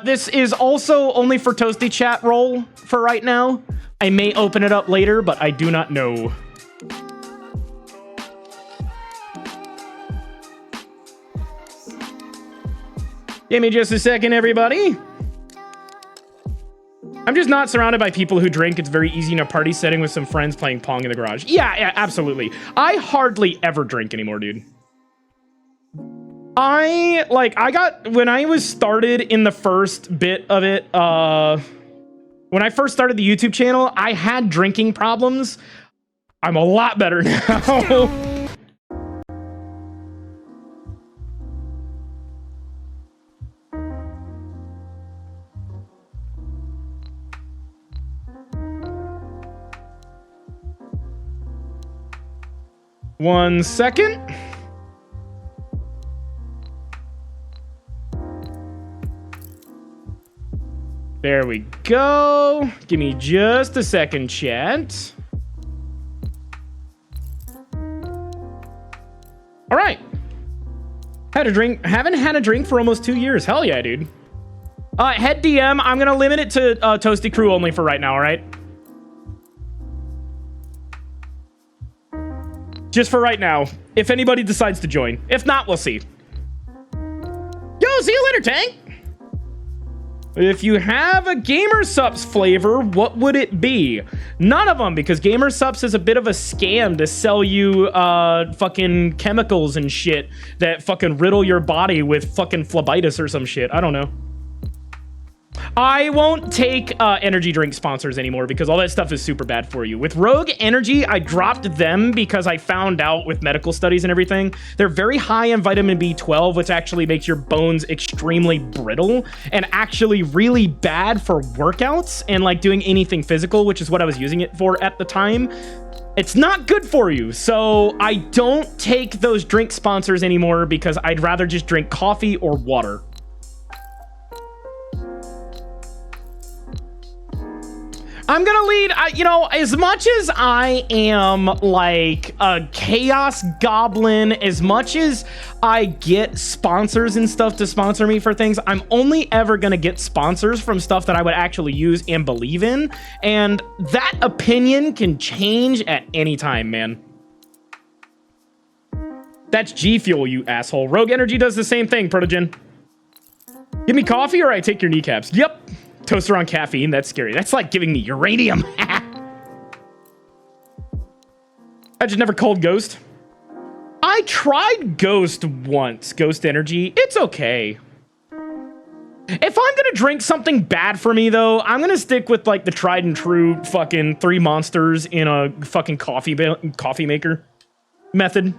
This is also only for toasty chat roll for right now. I may open it up later, but I do not know. Give me just a second, everybody. I'm just not surrounded by people who drink. It's very easy in a party setting with some friends playing Pong in the garage. Yeah, absolutely. I hardly ever drink anymore, dude. When I was started in the first bit of it, When I first started the YouTube channel, I had drinking problems. I'm a lot better now. One second. There we go. Give me just a second, chat. All right. Had a drink. Haven't had a drink for almost 2 years. Hell yeah, dude. Head DM. I'm gonna limit it to Toasty Crew only for right now. All right. Just for right now. If anybody decides to join. If not, we'll see. Yo, see you later, Tank. If you have a Gamer Supps flavor, what would it be? None of them, because Gamer Supps is a bit of a scam to sell you fucking chemicals and shit that fucking riddle your body with fucking phlebitis or some shit. I don't know. I won't take energy drink sponsors anymore because all that stuff is super bad for you. With Rogue Energy, I dropped them because I found out with medical studies and everything, they're very high in vitamin B12, which actually makes your bones extremely brittle and actually really bad for workouts and like doing anything physical, which is what I was using it for at the time. It's not good for you. So I don't take those drink sponsors anymore because I'd rather just drink coffee or water. I'm gonna lead, you know, as much as I am like a chaos goblin, as much as I get sponsors and stuff to sponsor me for things, I'm only ever gonna get sponsors from stuff that I would actually use and believe in. And that opinion can change at any time, man. That's G Fuel, you asshole. Rogue Energy does the same thing, Protogen. Give me coffee or I take your kneecaps. Yep. Toaster on caffeine, that's scary. That's like giving me uranium. I just never called Ghost. I tried Ghost once, Ghost Energy. It's okay. If I'm gonna drink something bad for me, though, I'm gonna stick with like the tried and true fucking 3 monsters in a fucking coffee maker method.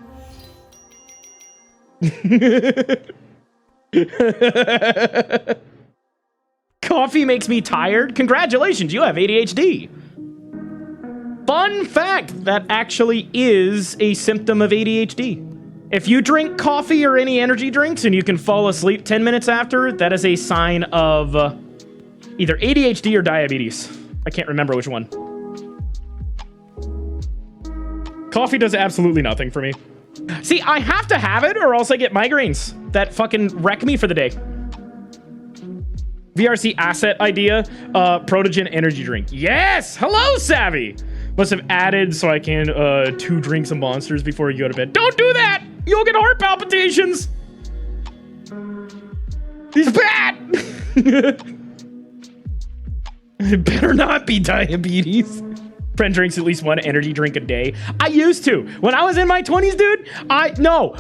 Coffee makes me tired? Congratulations, you have ADHD. Fun fact, that actually is a symptom of ADHD. If you drink coffee or any energy drinks and you can fall asleep 10 minutes after, that is a sign of either ADHD or diabetes. I can't remember which one. Coffee does absolutely nothing for me. See, I have to have it or else I get migraines that fucking wreck me for the day. VRC asset idea, Protogen energy drink. Yes! Hello, Savvy! Must have added so I can 2 drinks of monsters before you go to bed. Don't do that! You'll get heart palpitations! He's bad! It better not be diabetes. Friend drinks at least 1 energy drink a day. I used to. When I was in my 20s, dude,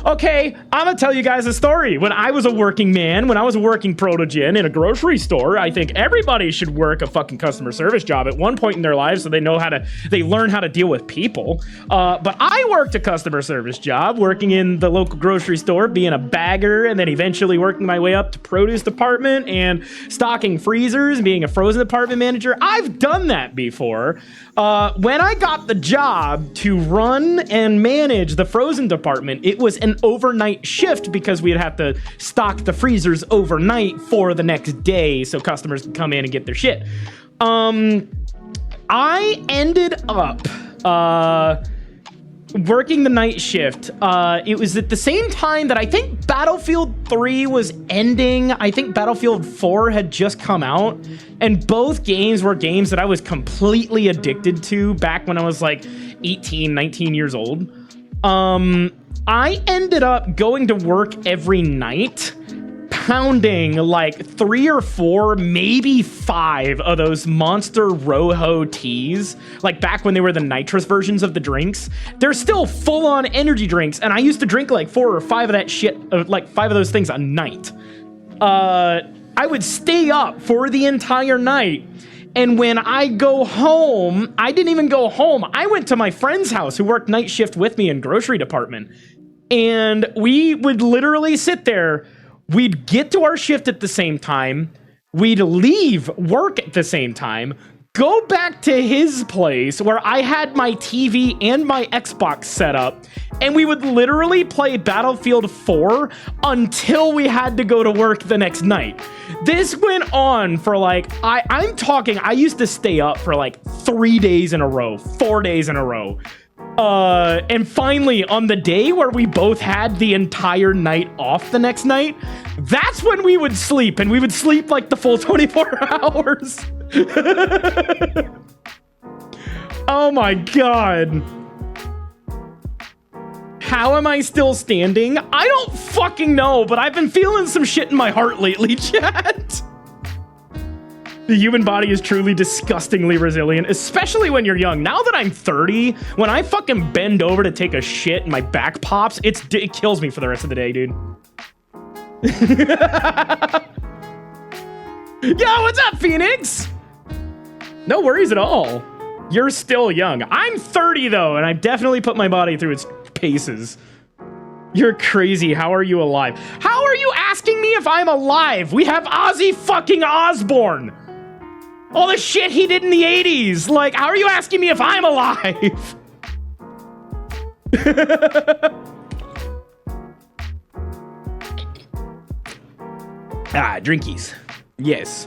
okay, I'm gonna tell you guys a story. When I was a working man, when I was a working Protogen in a grocery store, I think everybody should work a fucking customer service job at one point in their lives so they learn how to deal with people. But I worked a customer service job, working in the local grocery store, being a bagger, and then eventually working my way up to produce department and stocking freezers and being a frozen department manager. I've done that before. When I got the job to run and manage the frozen department, it was an overnight shift because we'd have to stock the freezers overnight for the next day so customers can come in and get their shit. I ended up working the night shift. It was at the same time that I think Battlefield 3 was ending. I think Battlefield 4 had just come out. And both games were games that I was completely addicted to back when I was like 18, 19 years old. I ended up going to work every night, pounding like 3 or 4, maybe 5 of those Monster Rojo teas, like back when they were the nitrous versions of the drinks. They're still full-on energy drinks, and I used to drink like 4 or 5 of that shit, like 5 of those things a night. I would stay up for the entire night And when I go home, I didn't even go home. I went to my friend's house who worked night shift with me in grocery department. And we would literally sit there. We'd get to our shift at the same time. We'd leave work at the same time. Go back to his place where I had my TV and my Xbox set up, and we would literally play Battlefield 4 until we had to go to work the next night. This went on for like, I'm talking, I used to stay up for like 3 days in a row, 4 days in a row. And finally, on the day where we both had the entire night off the next night, that's when we would sleep, and we would sleep like the full 24 hours. Oh my god. How am I still standing? I don't fucking know, but I've been feeling some shit in my heart lately, chat. The human body is truly disgustingly resilient, especially when you're young. Now that I'm 30, when I fucking bend over to take a shit and my back pops, it kills me for the rest of the day, dude. Yo, what's up, Phoenix? No worries at all. You're still young. I'm 30 though, and I've definitely put my body through its paces. You're crazy. How are you alive? How are you asking me if I'm alive? We have Ozzy fucking Osbourne. All the shit he did in the 80s. Like, how are you asking me if I'm alive? Drinkies. Yes.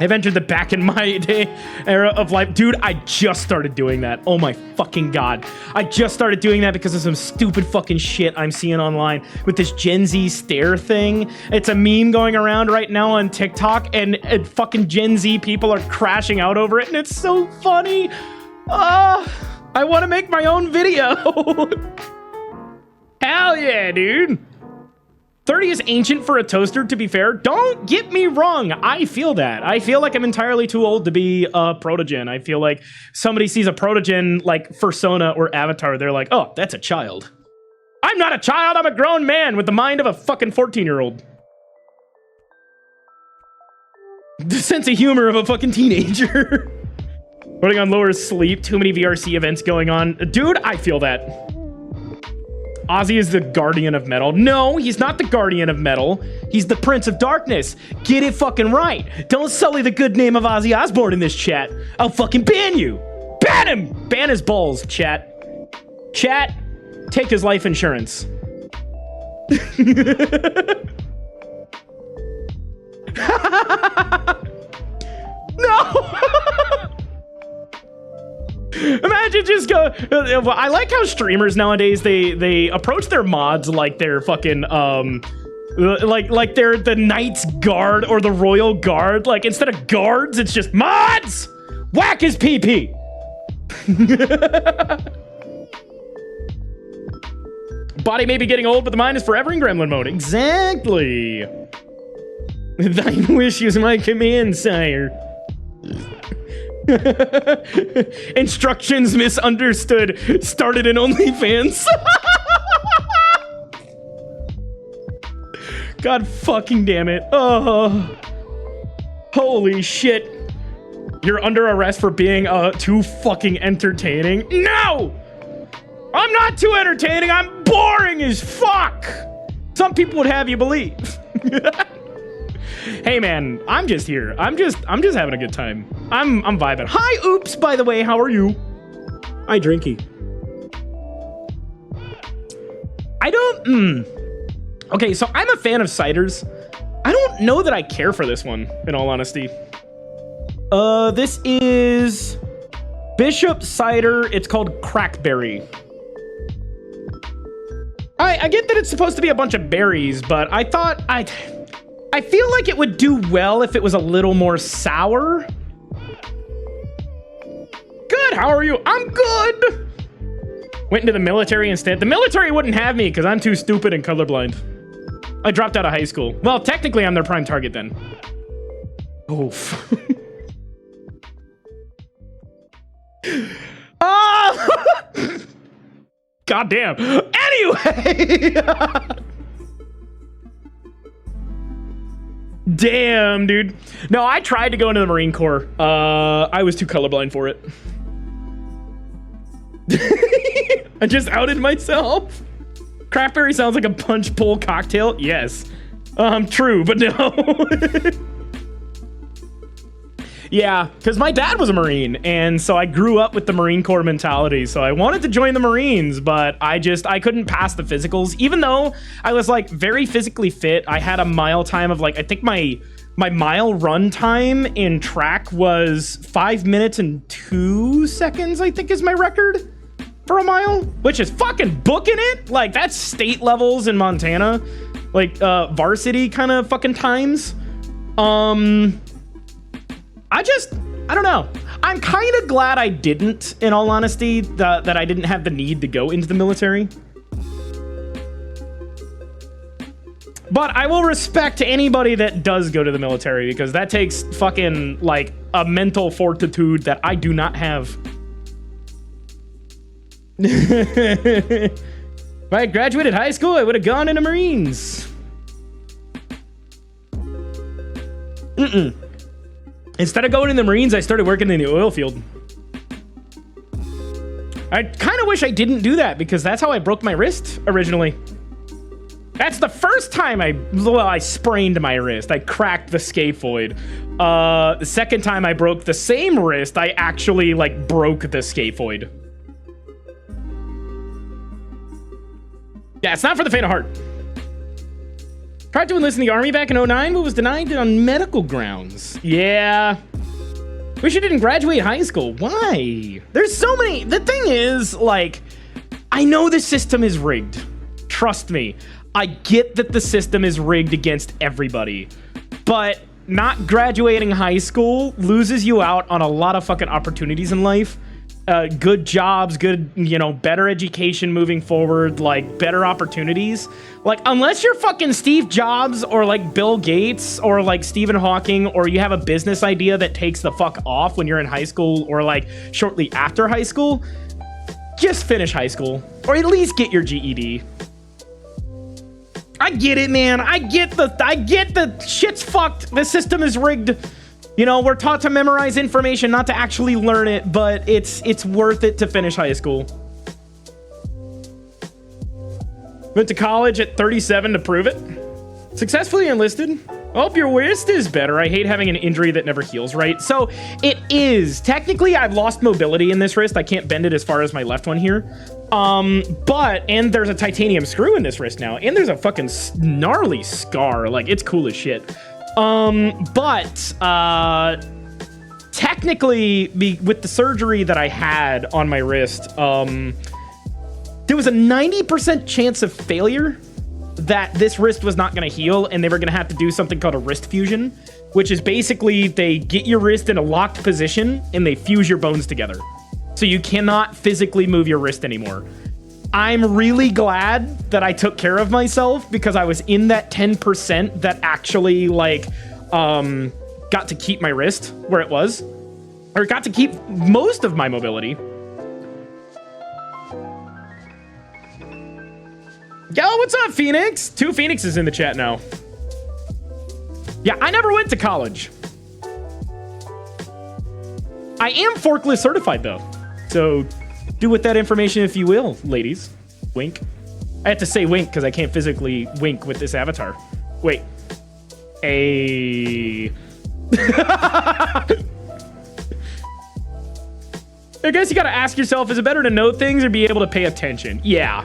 I've entered the back in my day era of life. Dude, I just started doing that. Oh my fucking god. I just started doing that because of some stupid fucking shit I'm seeing online with this Gen Z stare thing. It's a meme going around right now on TikTok, and fucking Gen Z people are crashing out over it, and it's so funny. I want to make my own video. Hell yeah, dude. 30 is ancient for a toaster, to be fair. Don't get me wrong. I feel that. I feel like I'm entirely too old to be a protogen. I feel like somebody sees a protogen like Persona or Avatar, they're like, oh, that's a child. I'm not a child. I'm a grown man with the mind of a fucking 14-year-old. The sense of humor of a fucking teenager. Running on lower sleep. Too many VRC events going on. Dude, I feel that. Ozzy is the guardian of metal. No, he's not the guardian of metal. He's the Prince of Darkness. Get it fucking right. Don't sully the good name of Ozzy Osbourne in this chat. I'll fucking ban you. Ban him. Ban his balls, chat. Chat, take his life insurance. No. Imagine just go. I like how streamers nowadays they approach their mods like they're fucking like they're the Knight's Guard or the Royal Guard. Like instead of guards, it's just mods. Whack his PP. Body may be getting old, but the mind is forever in gremlin mode. Exactly. Thine wish is my command, sire. Instructions misunderstood. Started in OnlyFans. God fucking damn it. Oh. Holy shit. You're under arrest for being too fucking entertaining. No! I'm not too entertaining. I'm boring as fuck. Some people would have you believe. Hey man, I'm just here. I'm just having a good time. I'm vibing. Hi, Oops, by the way, how are you? Hi, Drinky. I don't, Okay, so I'm a fan of ciders. I don't know that I care for this one, in all honesty. This is Bishop Cider. It's called Crackberry. I get that it's supposed to be a bunch of berries, but I thought I feel like it would do well if it was a little more sour. Good, how are you? I'm good. Went into the military instead. The military wouldn't have me because I'm too stupid and colorblind. I dropped out of high school. Well, technically I'm their prime target then. Oof. Oh! God damn. Anyway! Damn, dude. No, I tried to go into the Marine Corps. I was too colorblind for it. I just outed myself. Craftberry sounds like a punch pull cocktail. Yes. True, but no. Yeah, because my dad was a Marine, and so I grew up with the Marine Corps mentality. So I wanted to join the Marines, but I couldn't pass the physicals. Even though I was like very physically fit, I had a mile time of like, I think my mile run time in track was 5 minutes and 2 seconds, I think is my record for a mile, which is fucking booking it. Like that's state levels in Montana, like varsity kind of fucking times. I don't know. I'm kind of glad I didn't, in all honesty, that I didn't have the need to go into the military. But I will respect anybody that does go to the military because that takes fucking, like, a mental fortitude that I do not have. If I had graduated high school, I would have gone into Marines. Instead of going in the Marines, I started working in the oil field. I kind of wish I didn't do that because that's how I broke my wrist originally. That's the first time I sprained my wrist. I cracked the scaphoid. The second time I broke the same wrist, I actually like broke the scaphoid. Yeah, it's not for the faint of heart. Tried to enlist in the army back in 09, but was denied on medical grounds. Yeah. Wish I didn't graduate high school. Why? There's so many. The thing is, like, I know the system is rigged. Trust me. I get that the system is rigged against everybody. But not graduating high school loses you out on a lot of fucking opportunities in life. Good jobs, good, you know, better education moving forward, like better opportunities. Like, unless you're fucking Steve Jobs or like Bill Gates or like Stephen Hawking, or you have a business idea that takes the fuck off when you're in high school or like shortly after high school, just finish high school or at least get your GED. I get it, man. I get the shit's fucked. The system is rigged. You know, we're taught to memorize information, not to actually learn it, but it's worth it to finish high school. Went to college at 37 to prove it. Successfully enlisted. I hope your wrist is better. I hate having an injury that never heals right. So it is. Technically, I've lost mobility in this wrist. I can't bend it as far as my left one here. And there's a titanium screw in this wrist now. And there's a fucking gnarly scar. Like, it's cool as shit. Technically, with the surgery that I had on my wrist, there was a 90% chance of failure that this wrist was not going to heal, and they were going to have to do something called a wrist fusion, which is basically they get your wrist in a locked position and they fuse your bones together. So you cannot physically move your wrist anymore. I'm really glad that I took care of myself because I was in that 10% that actually like got to keep my wrist where it was, or got to keep most of my mobility. Yo, what's up, Phoenix? 2 Phoenixes in the chat now. Yeah, I never went to college. I am forklift certified though, so do with that information if you will, ladies. Wink. I have to say wink because I can't physically wink with this avatar. Wait. I guess you gotta ask yourself, is it better to know things or be able to pay attention? Yeah.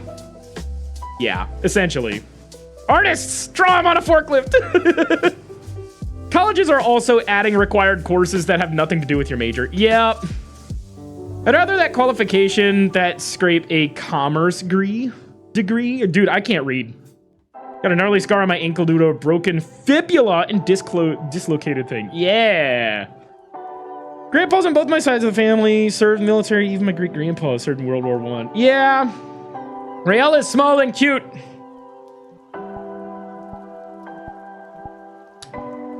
Yeah, essentially. Artists, draw them on a forklift. Colleges are also adding required courses that have nothing to do with your major. Yeah. I'd rather that qualification that scrape a commerce degree. Dude, I can't read. Got a gnarly scar on my ankle due to a broken fibula and dislocated thing. Yeah. Grandpa's on both my sides of the family. Served in the military. Even my great-grandpa served in World War I. Yeah. Rael is small and cute.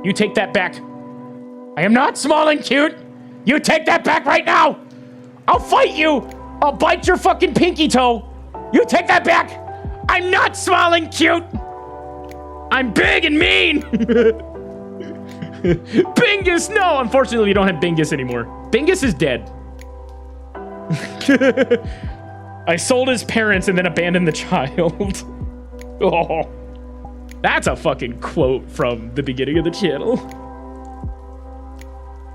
You take that back. I am not small and cute. You take that back right now. I'll fight you. I'll bite your fucking pinky toe. You take that back. I'm not small and cute. I'm big and mean. Bingus, no! Unfortunately, we don't have Bingus anymore. Bingus is dead. I sold his parents and then abandoned the child. Oh, that's a fucking quote from the beginning of the channel.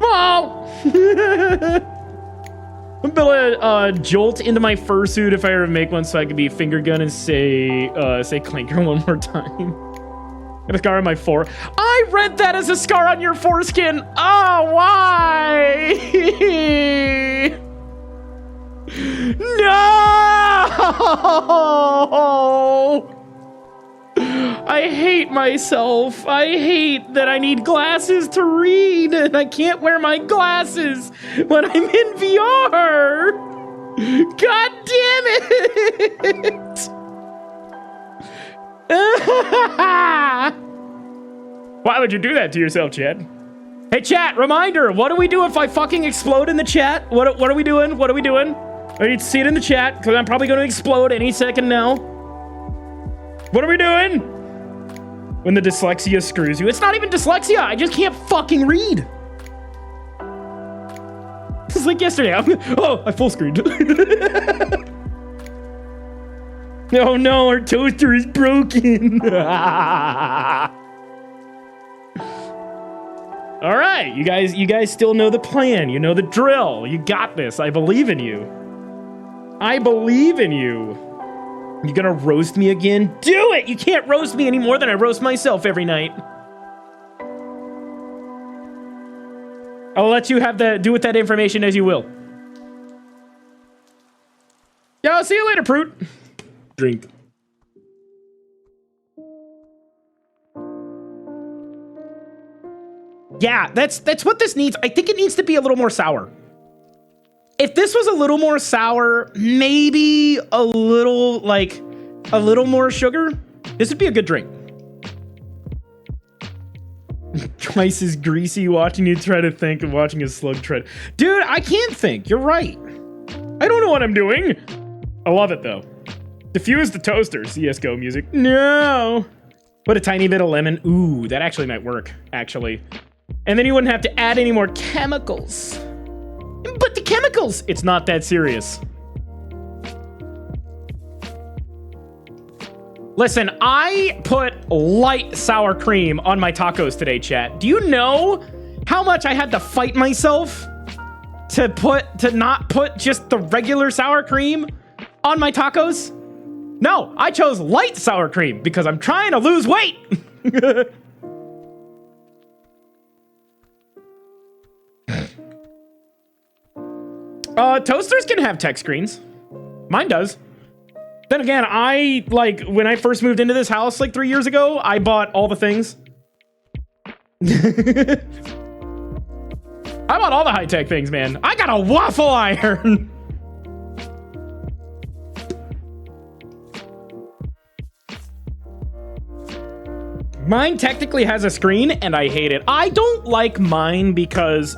Oh! I'm gonna jolt into my fursuit if I ever make one, so I can be finger gun and say clanker one more time. Got a scar on my forehead. I read that as a scar on your foreskin. Oh, why? No! I hate myself. I hate that I need glasses to read and I can't wear my glasses when I'm in VR. God damn it! Why would you do that to yourself, Chad? Hey, chat, reminder. What do we do if I fucking explode in the chat? What are we doing? What are we doing? I need to see it in the chat because I'm probably going to explode any second now. What are we doing? When the dyslexia screws you. It's not even dyslexia. I just can't fucking read. It's like yesterday. I full screened. Oh no, our toaster is broken. All right, you guys still know the plan. You know the drill. You got this. I believe in you. I believe in you. You gonna roast me again? Do it! You can't roast me any more than I roast myself every night. I'll let you do with that information as you will. Yeah, I'll see you later, Proot. Drink. Yeah, that's what this needs. I think it needs to be a little more sour. If this was a little more sour, maybe a little more sugar, this would be a good drink. Twice as greasy watching you try to think of watching a slug tread. Dude, I can't think. You're right. I don't know what I'm doing. I love it, though. Diffuse the toaster. CSGO music. No. Put a tiny bit of lemon. Ooh, that actually might work, actually. And then you wouldn't have to add any more chemicals. But the chemicals! It's not that serious. Listen, I put light sour cream on my tacos today, chat. Do you know how much I had to fight myself to not put just the regular sour cream on my tacos? No, I chose light sour cream because I'm trying to lose weight. Toasters can have tech screens. Mine does. Then again, when I first moved into this house 3 years ago, I bought all the things. I bought all the high-tech things, man. I got a waffle iron. Mine technically has a screen, and I hate it. I don't like mine because,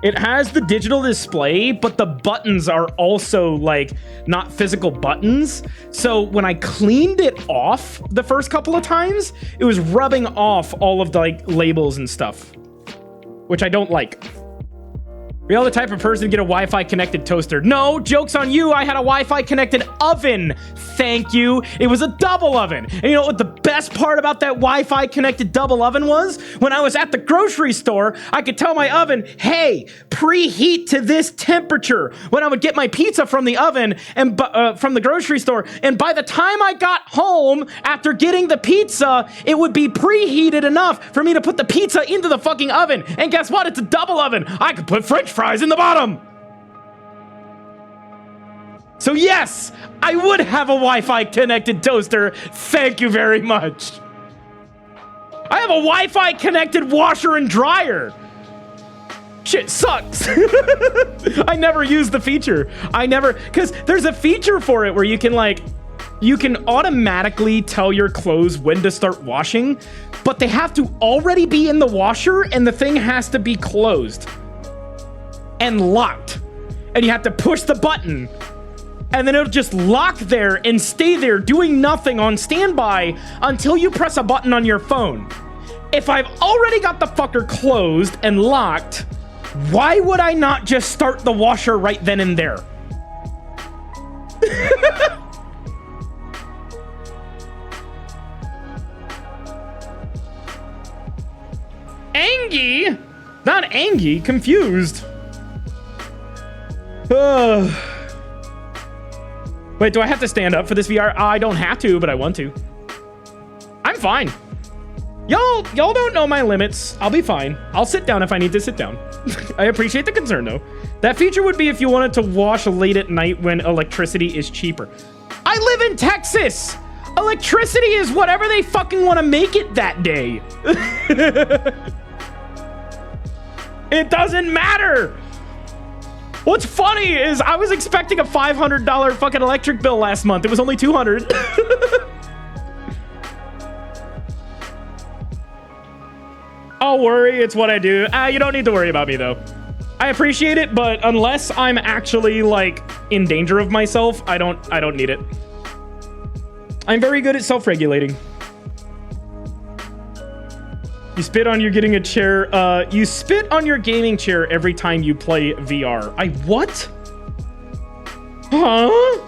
it has the digital display, but the buttons are also not physical buttons. So when I cleaned it off the first couple of times, it was rubbing off all of the labels and stuff, which I don't like. Are you all the type of person to get a Wi-Fi connected toaster? No, joke's on you. I had a Wi-Fi connected oven. Thank you. It was a double oven. And you know what the best part about that Wi-Fi connected double oven was? When I was at the grocery store, I could tell my oven, hey, preheat to this temperature when I would get my pizza from the oven and from the grocery store. And by the time I got home after getting the pizza, it would be preheated enough for me to put the pizza into the fucking oven. And guess what? It's a double oven. I could put French fries in the bottom. So yes, I would have a Wi-Fi connected toaster. Thank you very much. I have a Wi-Fi connected washer and dryer. Shit sucks. I never use the feature. Because there's a feature for it where you can you can automatically tell your clothes when to start washing, but they have to already be in the washer and the thing has to be closed and locked. And you have to push the button and then it'll just lock there and stay there doing nothing on standby until you press a button on your phone. If I've already got the fucker closed and locked, why would I not just start the washer right then and there? Angie? Not Angie, confused. Wait, do I have to stand up for this VR? I don't have to, but I want to. I'm fine. Y'all don't know my limits. I'll be fine. I'll sit down if I need to sit down. I appreciate the concern, though. That feature would be if you wanted to wash late at night when electricity is cheaper. I live in Texas! Electricity is whatever they fucking want to make it that day. It doesn't matter. What's funny is I was expecting a $500 fucking electric bill last month. It was only $200. I'll worry. It's what I do. You don't need to worry about me, though. I appreciate it, but unless I'm actually, like, in danger of myself, I don't need it. I'm very good at self-regulating. You spit on your getting a chair. You spit on your gaming chair every time you play VR. What? Huh?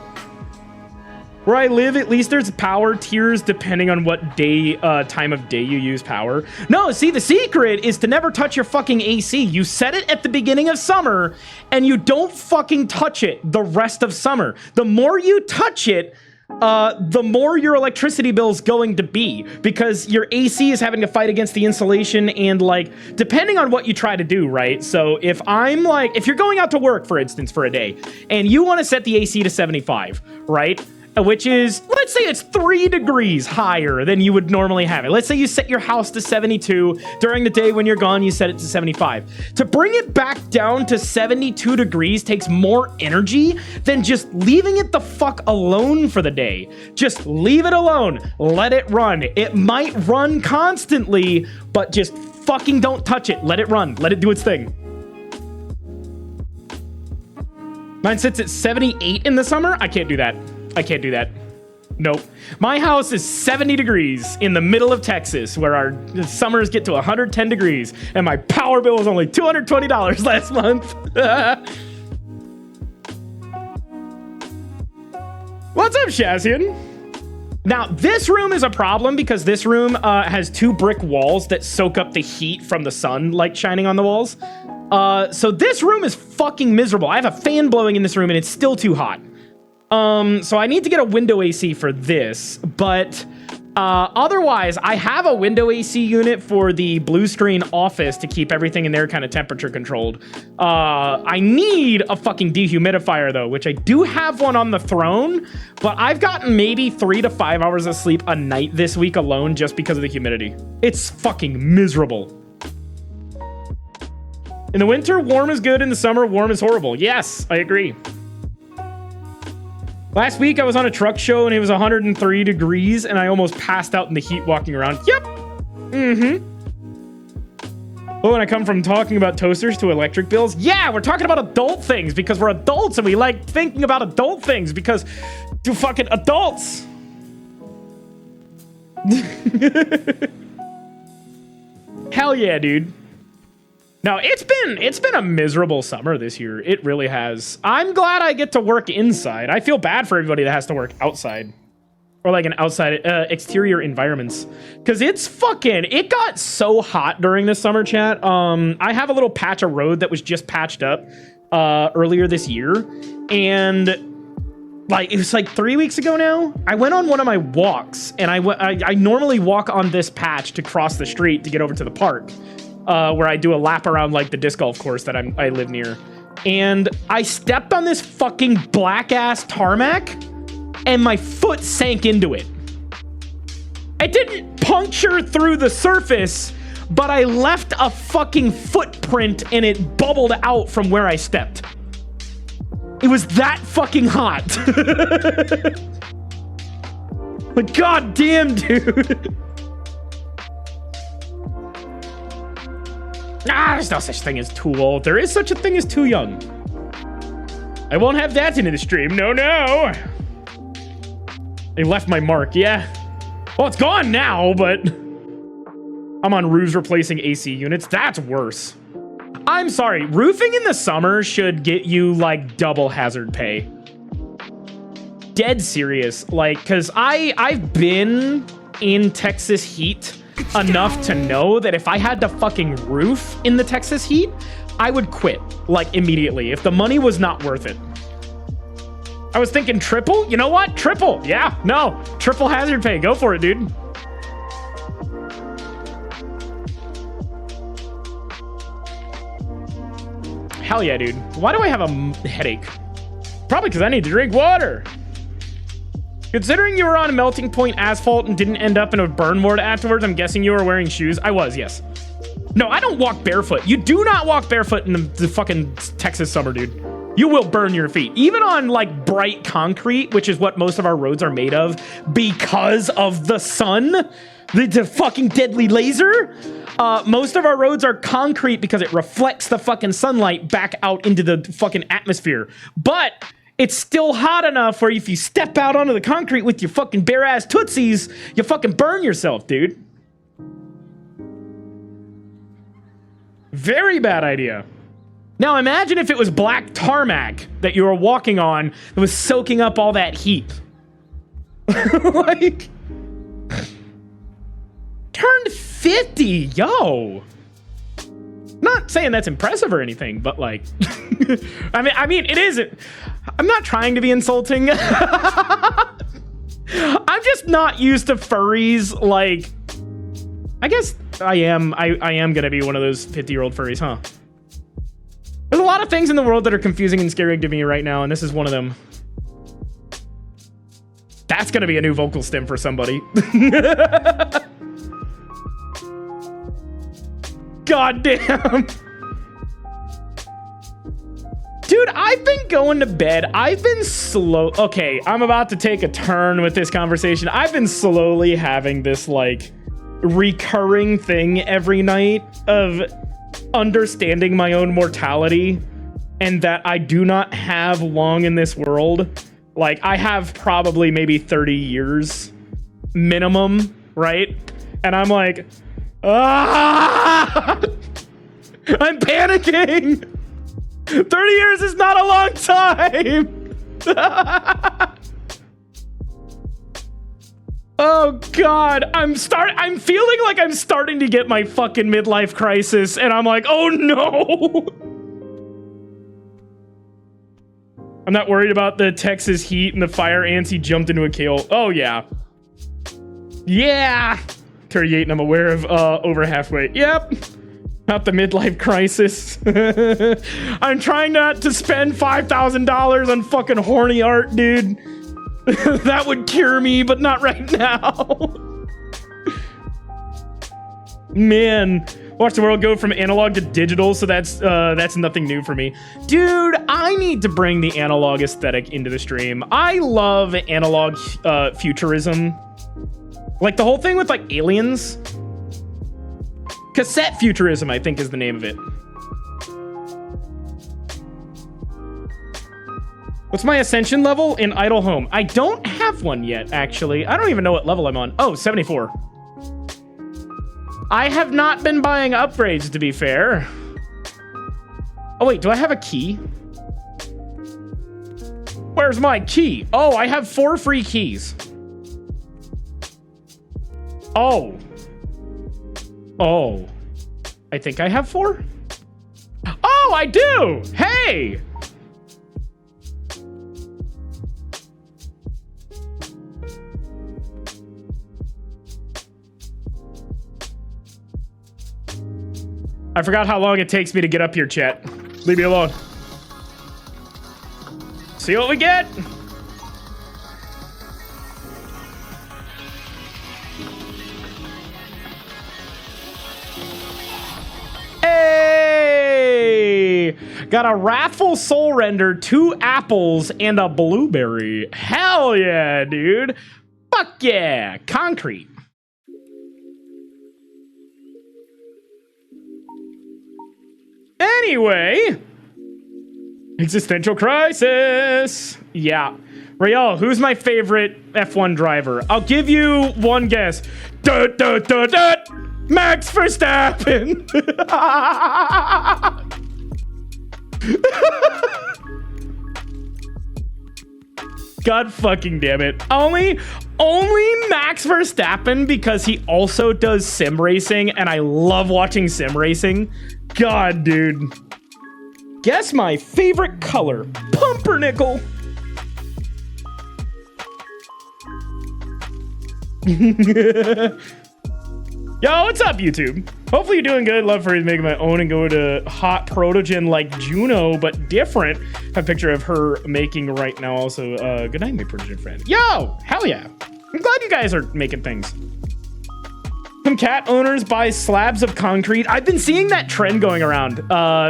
Where I live, at least there's power tiers depending on what day, time of day you use power. No, see, the secret is to never touch your fucking AC. You set it at the beginning of summer, and you don't fucking touch it the rest of summer. The more you touch it, the more your electricity bill is going to be, because your AC is having to fight against the insulation and, like, depending on what you try to do, right? So if you're going out to work, for instance, for a day, and you want to set the AC to 75, right? Which is, let's say it's 3 degrees higher than you would normally have it. Let's say you set your house to 72. During the day when you're gone, you set it to 75. To bring it back down to 72 degrees takes more energy than just leaving it the fuck alone for the day. Just leave it alone. Let it run. It might run constantly, but just fucking don't touch it. Let it run. Let it do its thing. Mine sits at 78 in the summer. I can't do that. I can't do that. Nope. My house is 70 degrees in the middle of Texas, where our summers get to 110 degrees, and my power bill was only $220 last month. What's up, Shazian? Now, this room is a problem because this room has 2 brick walls that soak up the heat from the sun, like, shining on the walls. So this room is fucking miserable. I have a fan blowing in this room, and it's still too hot. So I need to get a window AC for this, but otherwise I have a window AC unit for the blue screen office to keep everything in there kind of temperature controlled. I need a fucking dehumidifier though, which I do have one on the throne, but I've gotten maybe 3 to 5 hours of sleep a night this week alone just because of the humidity. It's fucking miserable. In the winter, warm is good. In the summer, warm is horrible. Yes, I agree. Last week, I was on a truck show, and it was 103 degrees, and I almost passed out in the heat walking around. Yep. Mm-hmm. Oh, and I come from talking about toasters to electric bills. Yeah, we're talking about adult things because we're adults, and we like thinking about adult things because to fucking adults. Hell yeah, dude. No, it's been a miserable summer this year. It really has. I'm glad I get to work inside. I feel bad for everybody that has to work outside. Or like an outside exterior environments. Because it got so hot during this summer, chat. I have a little patch of road that was just patched up earlier this year. And like it was like 3 weeks ago now. I went on one of my walks, and I normally walk on this patch to cross the street to get over to the park. Where I do a lap around like the disc golf course that I live near. And I stepped on this fucking black ass tarmac and my foot sank into it. It didn't puncture through the surface, but I left a fucking footprint and it bubbled out from where I stepped. It was that fucking hot. Like, goddamn, dude. There's no such thing as too old. There is such a thing as too young. I won't have that into the stream. No, no. They left my mark, yeah. Well, it's gone now, but I'm on roofs replacing AC units. That's worse. I'm sorry. Roofing in the summer should get you like double hazard pay. Dead serious. Like, cause I've been in Texas heat enough to know that if I had to fucking roof in the Texas heat, I would quit like immediately if the money was not worth it. I was thinking triple. You know what? Triple. Yeah, no. Triple hazard pay. Go for it, dude. Hell yeah, dude. Why do I have a headache? Probably because I need to drink water. Considering you were on a melting point asphalt and didn't end up in a burn ward afterwards, I'm guessing you were wearing shoes. I was, yes. No, I don't walk barefoot. You do not walk barefoot in the fucking Texas summer, dude. You will burn your feet. Even on like bright concrete, which is what most of our roads are made of because of the sun, the fucking deadly laser. Most of our roads are concrete because it reflects the fucking sunlight back out into the fucking atmosphere. But it's still hot enough where if you step out onto the concrete with your fucking bare ass tootsies, you fucking burn yourself, dude. Very bad idea. Now imagine if it was black tarmac that you were walking on that was soaking up all that heat. Like, turned 50, yo. Not saying that's impressive or anything, but like, I mean, it isn't. I'm not trying to be insulting. I'm just not used to furries. Like, I guess I am gonna be one of those 50-year-old furries, huh? There's a lot of things in the world that are confusing and scary to me right now, and this is one of them. That's gonna be a new vocal stem for somebody. God damn. Dude, I've been going to bed. I've been slow. Okay, I'm about to take a turn with this conversation. I've been slowly having this like recurring thing every night of understanding my own mortality and that I do not have long in this world. Like, I have probably maybe 30 years minimum, right? And I'm like, ah! I'm panicking. 30 years is not a long time. Oh God, I'm feeling like I'm starting to get my fucking midlife crisis, and I'm like, oh no. I'm not worried about the Texas heat and the fire ants he jumped into a kale. Oh yeah. Yeah. 38 and I'm aware of over halfway. Yep. Not the midlife crisis. I'm trying not to spend $5,000 on fucking horny art, dude. That would cure me, but not right now. Man, watch the world go from analog to digital, so that's nothing new for me. Dude, I need to bring the analog aesthetic into the stream. I love analog futurism. Like the whole thing with like aliens. Cassette futurism, I think, is the name of it. What's my ascension level in Idle Home? I don't have one yet, actually. I don't even know what level I'm on. Oh, 74. I have not been buying upgrades, to be fair. Oh, wait, do I have a key? Where's my key? Oh, I have 4 free keys. Oh. Oh. I think I have 4? Oh, I do! Hey! I forgot how long it takes me to get up here, chat. Leave me alone. See what we get? Hey! Got a raffle soul render, 2 apples, and a blueberry. Hell yeah, dude. Fuck yeah. Concrete. Anyway, existential crisis. Yeah. Rael, who's my favorite F1 driver? I'll give you one guess. Max Verstappen. God fucking damn it. Only Max Verstappen because he also does sim racing and I love watching sim racing. God, dude. Guess my favorite color. Pumpernickel. Yo, what's up, YouTube? Hopefully you're doing good. Love for making my own and go to hot protogen like Juno, but different. Have a picture of her making right now. Also, good night, my protogen friend. Yo, hell yeah. I'm glad you guys are making things. Some cat owners buy slabs of concrete. I've been seeing that trend going around.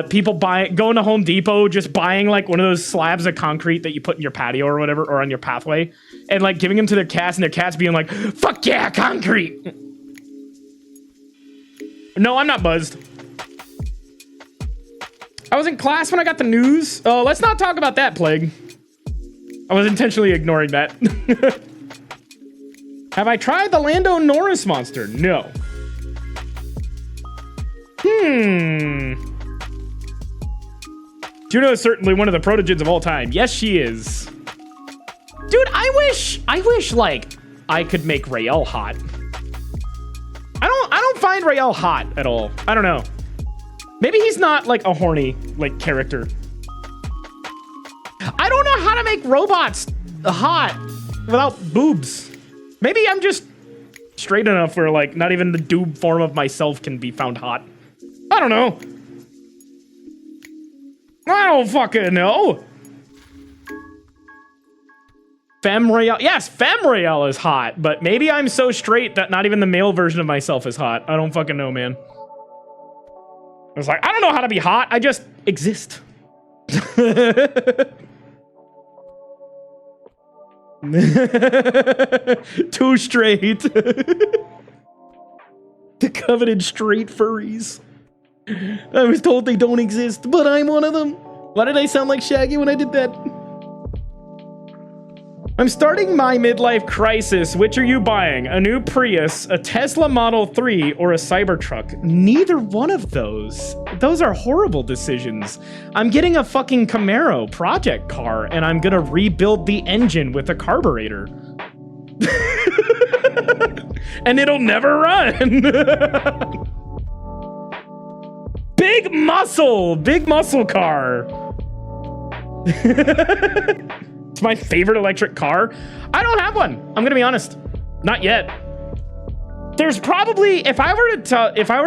People going to Home Depot, just buying like one of those slabs of concrete that you put in your patio or whatever, or on your pathway, and like giving them to their cats, and their cats being like, fuck yeah, concrete. No, I'm not buzzed. I was in class when I got the news. Oh, let's not talk about that, Plague. I was intentionally ignoring that. Have I tried the Lando Norris monster? No. Juno is certainly one of the protogens of all time. Yes, she is. Dude, I wish like I could make Rael hot. I don't find Rael hot at all. I don't know. Maybe he's not like a horny like character. I don't know how to make robots hot without boobs. Maybe I'm just straight enough where like not even the dude form of myself can be found hot. I don't know. I don't fucking know. Femme Royale. Yes, Femme Royale is hot, but maybe I'm so straight that not even the male version of myself is hot. I don't fucking know, man. I was like, I don't know how to be hot. I just exist. Too straight. The coveted straight furries. I was told they don't exist, but I'm one of them. Why did I sound like Shaggy when I did that? I'm starting my midlife crisis. Which are you buying? A new Prius, a Tesla Model 3, or a Cybertruck? Neither one of those. Those are horrible decisions. I'm getting a fucking Camaro project car, and I'm gonna rebuild the engine with a carburetor. And it'll never run. Big muscle car. It's my favorite electric car. I don't have one. I'm gonna be honest, not yet. There's probably, if I were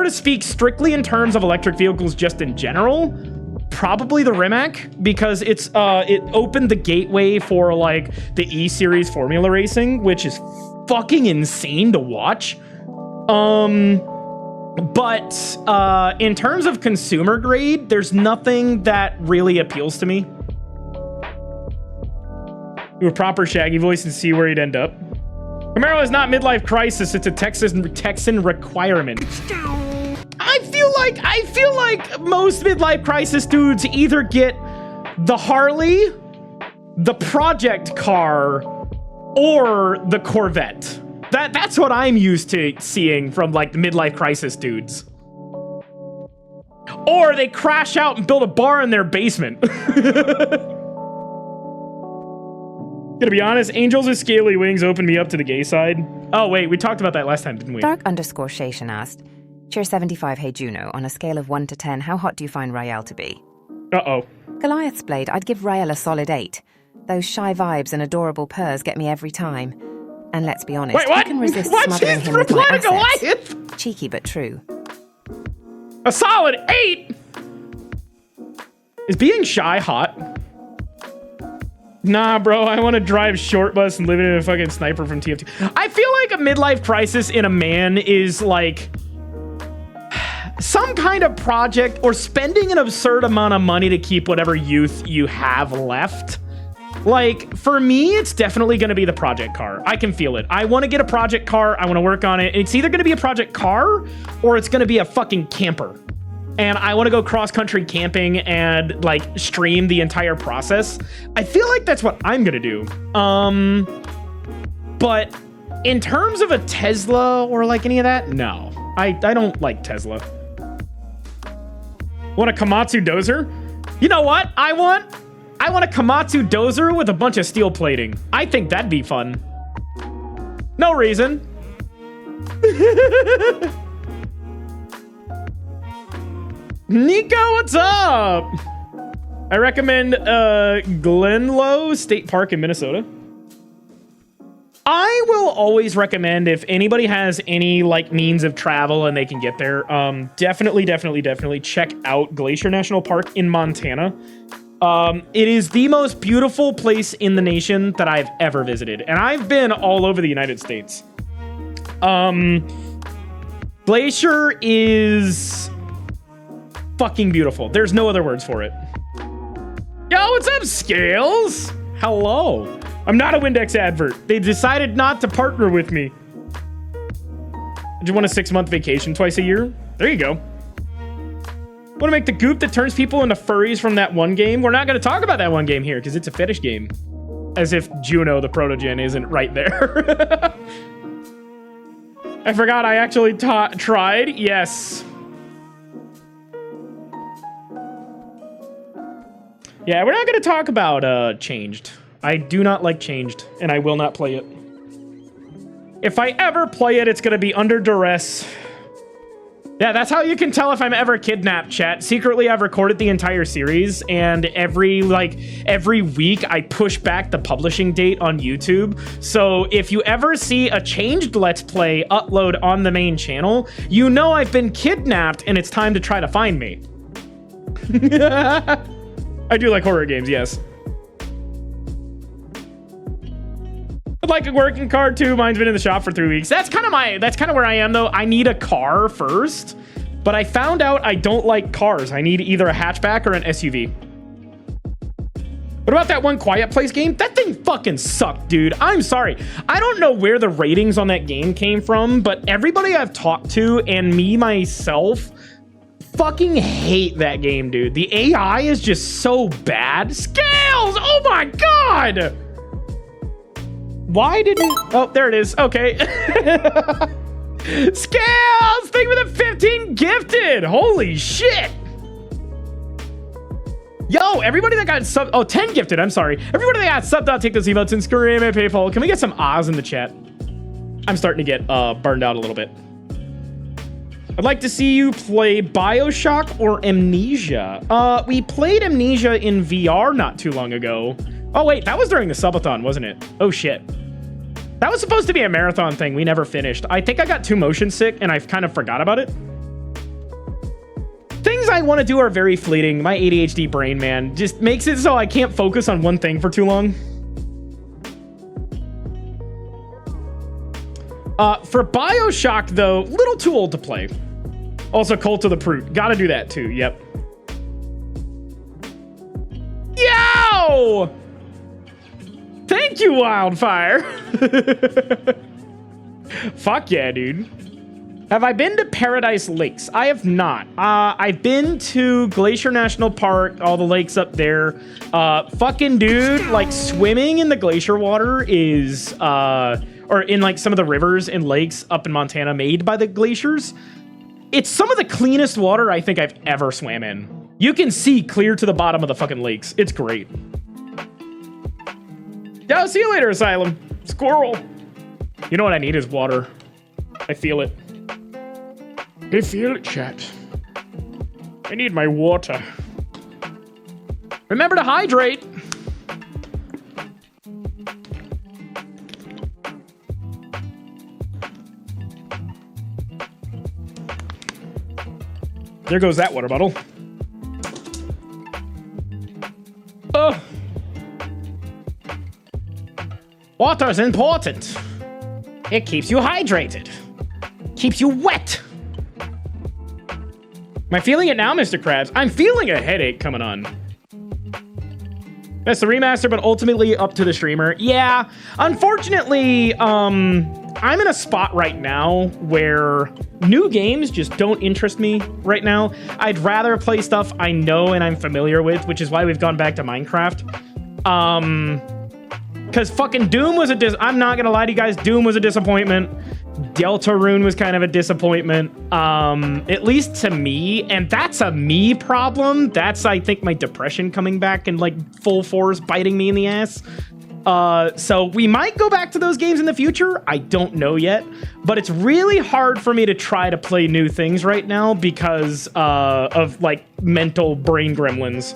to speak strictly in terms of electric vehicles just in general, probably the Rimac, because it opened the gateway for like the E-Series Formula Racing, which is fucking insane to watch. But in terms of consumer grade, there's nothing that really appeals to me. Do a proper Shaggy voice and see where he'd end up. Camaro is not midlife crisis, it's a Texan requirement. I feel like most midlife crisis dudes either get the Harley, the project car, or the Corvette. That's what I'm used to seeing from like the midlife crisis dudes. Or they crash out and build a bar in their basement. Gonna be honest, angels with scaly wings opened me up to the gay side. Oh wait, we talked about that last time, didn't we? Dark_Shation asked, Cheer 75, hey Juno, on a scale of 1 to 10, how hot do you find Rael to be? Uh-oh. Goliath's Blade, I'd give Rael a solid 8. Those shy vibes and adorable purrs get me every time. And let's be honest, wait, what? who can resist What? smothering She's him with my replying assets? Goliath? Cheeky but true. A solid 8? Is being shy hot? Nah, bro, I want to drive short bus and live in a fucking sniper from TFT. I feel like a midlife crisis in a man is like some kind of project or spending an absurd amount of money to keep whatever youth you have left. Like, for me, it's definitely going to be the project car. I can feel it. I want to get a project car. I want to work on it. It's either going to be a project car or it's going to be a fucking camper. And I want to go cross-country camping and, like, stream the entire process. I feel like that's what I'm going to do. But in terms of a Tesla or, like, any of that, no. I don't like Tesla. Want a Komatsu dozer? You know what I want? I want a Komatsu dozer with a bunch of steel plating. I think that'd be fun. No reason. Nico, what's up? I recommend Glenlow State Park in Minnesota. I will always recommend, if anybody has any like means of travel and they can get there, definitely check out Glacier National Park in Montana. It is the most beautiful place in the nation that I've ever visited, and I've been all over the United States. Glacier is fucking beautiful. There's no other words for it. Yo, what's up, Scales? Hello. I'm not a Windex advert. They decided not to partner with me. Did you want a 6-month vacation twice a year? There you go. Want to make the goop that turns people into furries from that one game? We're not going to talk about that one game here because it's a fetish game. As if Juno, the protogen, isn't right there. I forgot I actually tried. Yes. Yeah, we're not going to talk about Changed. I do not like Changed, and I will not play it. If I ever play it, it's going to be under duress. Yeah, that's how you can tell if I'm ever kidnapped, chat. Secretly, I've recorded the entire series, and every week, I push back the publishing date on YouTube. So if you ever see a Changed Let's Play upload on the main channel, you know I've been kidnapped, and it's time to try to find me. I do like horror games, yes. I'd like a working car too. Mine's been in the shop for 3 weeks. That's kind of where I am though. I need a car first, but I found out I don't like cars. I need either a hatchback or an SUV. What about that one Quiet Place game? That thing fucking sucked, dude. I'm sorry. I don't know where the ratings on that game came from, but everybody I've talked to and me myself fucking hate that game, dude. The AI is just so bad. Scales! Oh my god! Why didn't... Oh, there it is. Okay. Scales! Thank you for the 15 gifted! Holy shit! Yo, everybody that got sub... Oh, 10 gifted. I'm sorry. Everybody that got subbed out, take those emotes and scream at PayPal. Can we get some Oz in the chat? I'm starting to get burned out a little bit. I'd like to see you play BioShock or Amnesia. We played Amnesia in VR not too long ago. Oh, wait, that was during the subathon, wasn't it? Oh, shit. That was supposed to be a marathon thing. We never finished. I think I got too motion sick, and I've kind of forgot about it. Things I want to do are very fleeting. My ADHD brain, man, just makes it so I can't focus on one thing for too long. For BioShock, though, little too old to play. Also, Cult of the Brute. Gotta do that, too. Yep. Yo! Thank you, Wildfire. Fuck yeah, dude. Have I been to Paradise Lakes? I have not. I've been to Glacier National Park, all the lakes up there. Fucking dude, like swimming in the glacier water is, or in like some of the rivers and lakes up in Montana made by the glaciers. It's some of the cleanest water I think I've ever swam in. You can see clear to the bottom of the fucking lakes. It's great. Yeah, see you later, Asylum. Squirrel. You know what I need is water. I feel it. I feel it, chat. I need my water. Remember to hydrate. There goes that water bottle. Oh. Water's important. It keeps you hydrated. Keeps you wet. Am I feeling it now, Mr. Krabs? I'm feeling a headache coming on. That's the remaster, but ultimately up to the streamer. Yeah, unfortunately, I'm in a spot right now where new games just don't interest me right now. I'd rather play stuff I know and I'm familiar with, which is why we've gone back to Minecraft. Because fucking Doom was I'm not gonna lie to you guys, Doom was a disappointment. Deltarune was kind of a disappointment, at least to me, and that's a me problem. That's, I think, my depression coming back and like full force biting me in the ass. So we might go back to those games in the future. I don't know yet, but it's really hard for me to try to play new things right now because of like mental brain gremlins.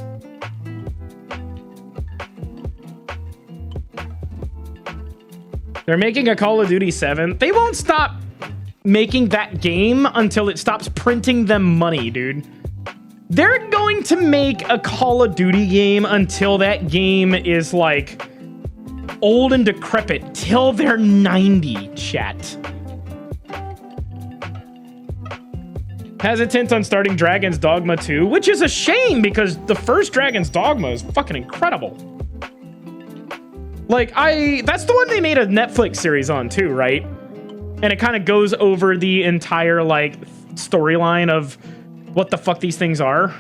They're making a Call of Duty 7. They won't stop making that game until it stops printing them money, dude. They're going to make a Call of Duty game until that game is like old and decrepit, till they're 90, chat. Hesitant on starting Dragon's Dogma 2, which is a shame because the first Dragon's Dogma is fucking incredible. Like, that's the one they made a Netflix series on too, right? And it kind of goes over the entire, like, storyline of what the fuck these things are.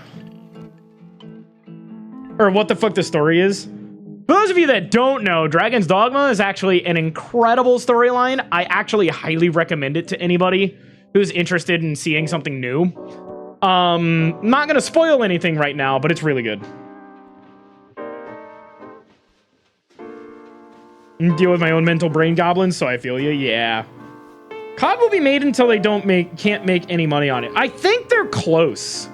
Or what the fuck the story is. For those of you that don't know, Dragon's Dogma is actually an incredible storyline. I actually highly recommend it to anybody who's interested in seeing something new. Not gonna spoil anything right now, but it's really good. Deal with my own mental brain goblins, so I feel you. Yeah. COD will be made until they can't make any money on it. I think they're close.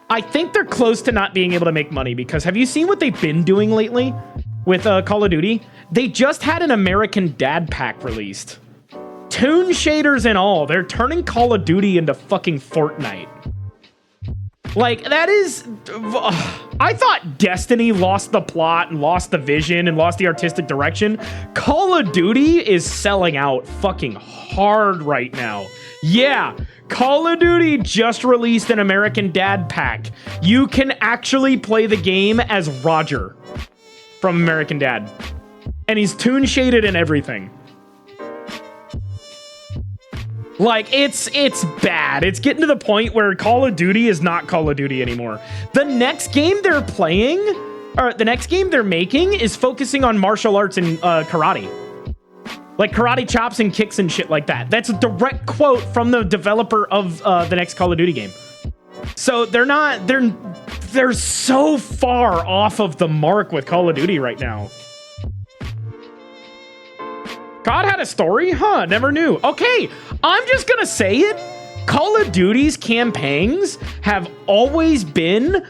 I think they're close to not being able to make money because have you seen what they've been doing lately with Call of Duty? They just had an American Dad pack released. Toon shaders and all. They're turning Call of Duty into fucking Fortnite. Like, that is... I thought Destiny lost the plot and lost the vision and lost the artistic direction. Call of Duty is selling out fucking hard right now. Yeah, Call of Duty just released an American Dad pack. You can actually play the game as Roger from American Dad. And he's toon shaded and everything. Like, it's bad. It's getting to the point where Call of Duty is not Call of Duty anymore. The next game they're playing, or the next game they're making is focusing on martial arts and karate. Like karate chops and kicks and shit like that. That's a direct quote from the developer of the next Call of Duty game. So they're so far off of the mark with Call of Duty right now. COD had a story? Huh, never knew. Okay, I'm just gonna say it. Call of Duty's campaigns have always been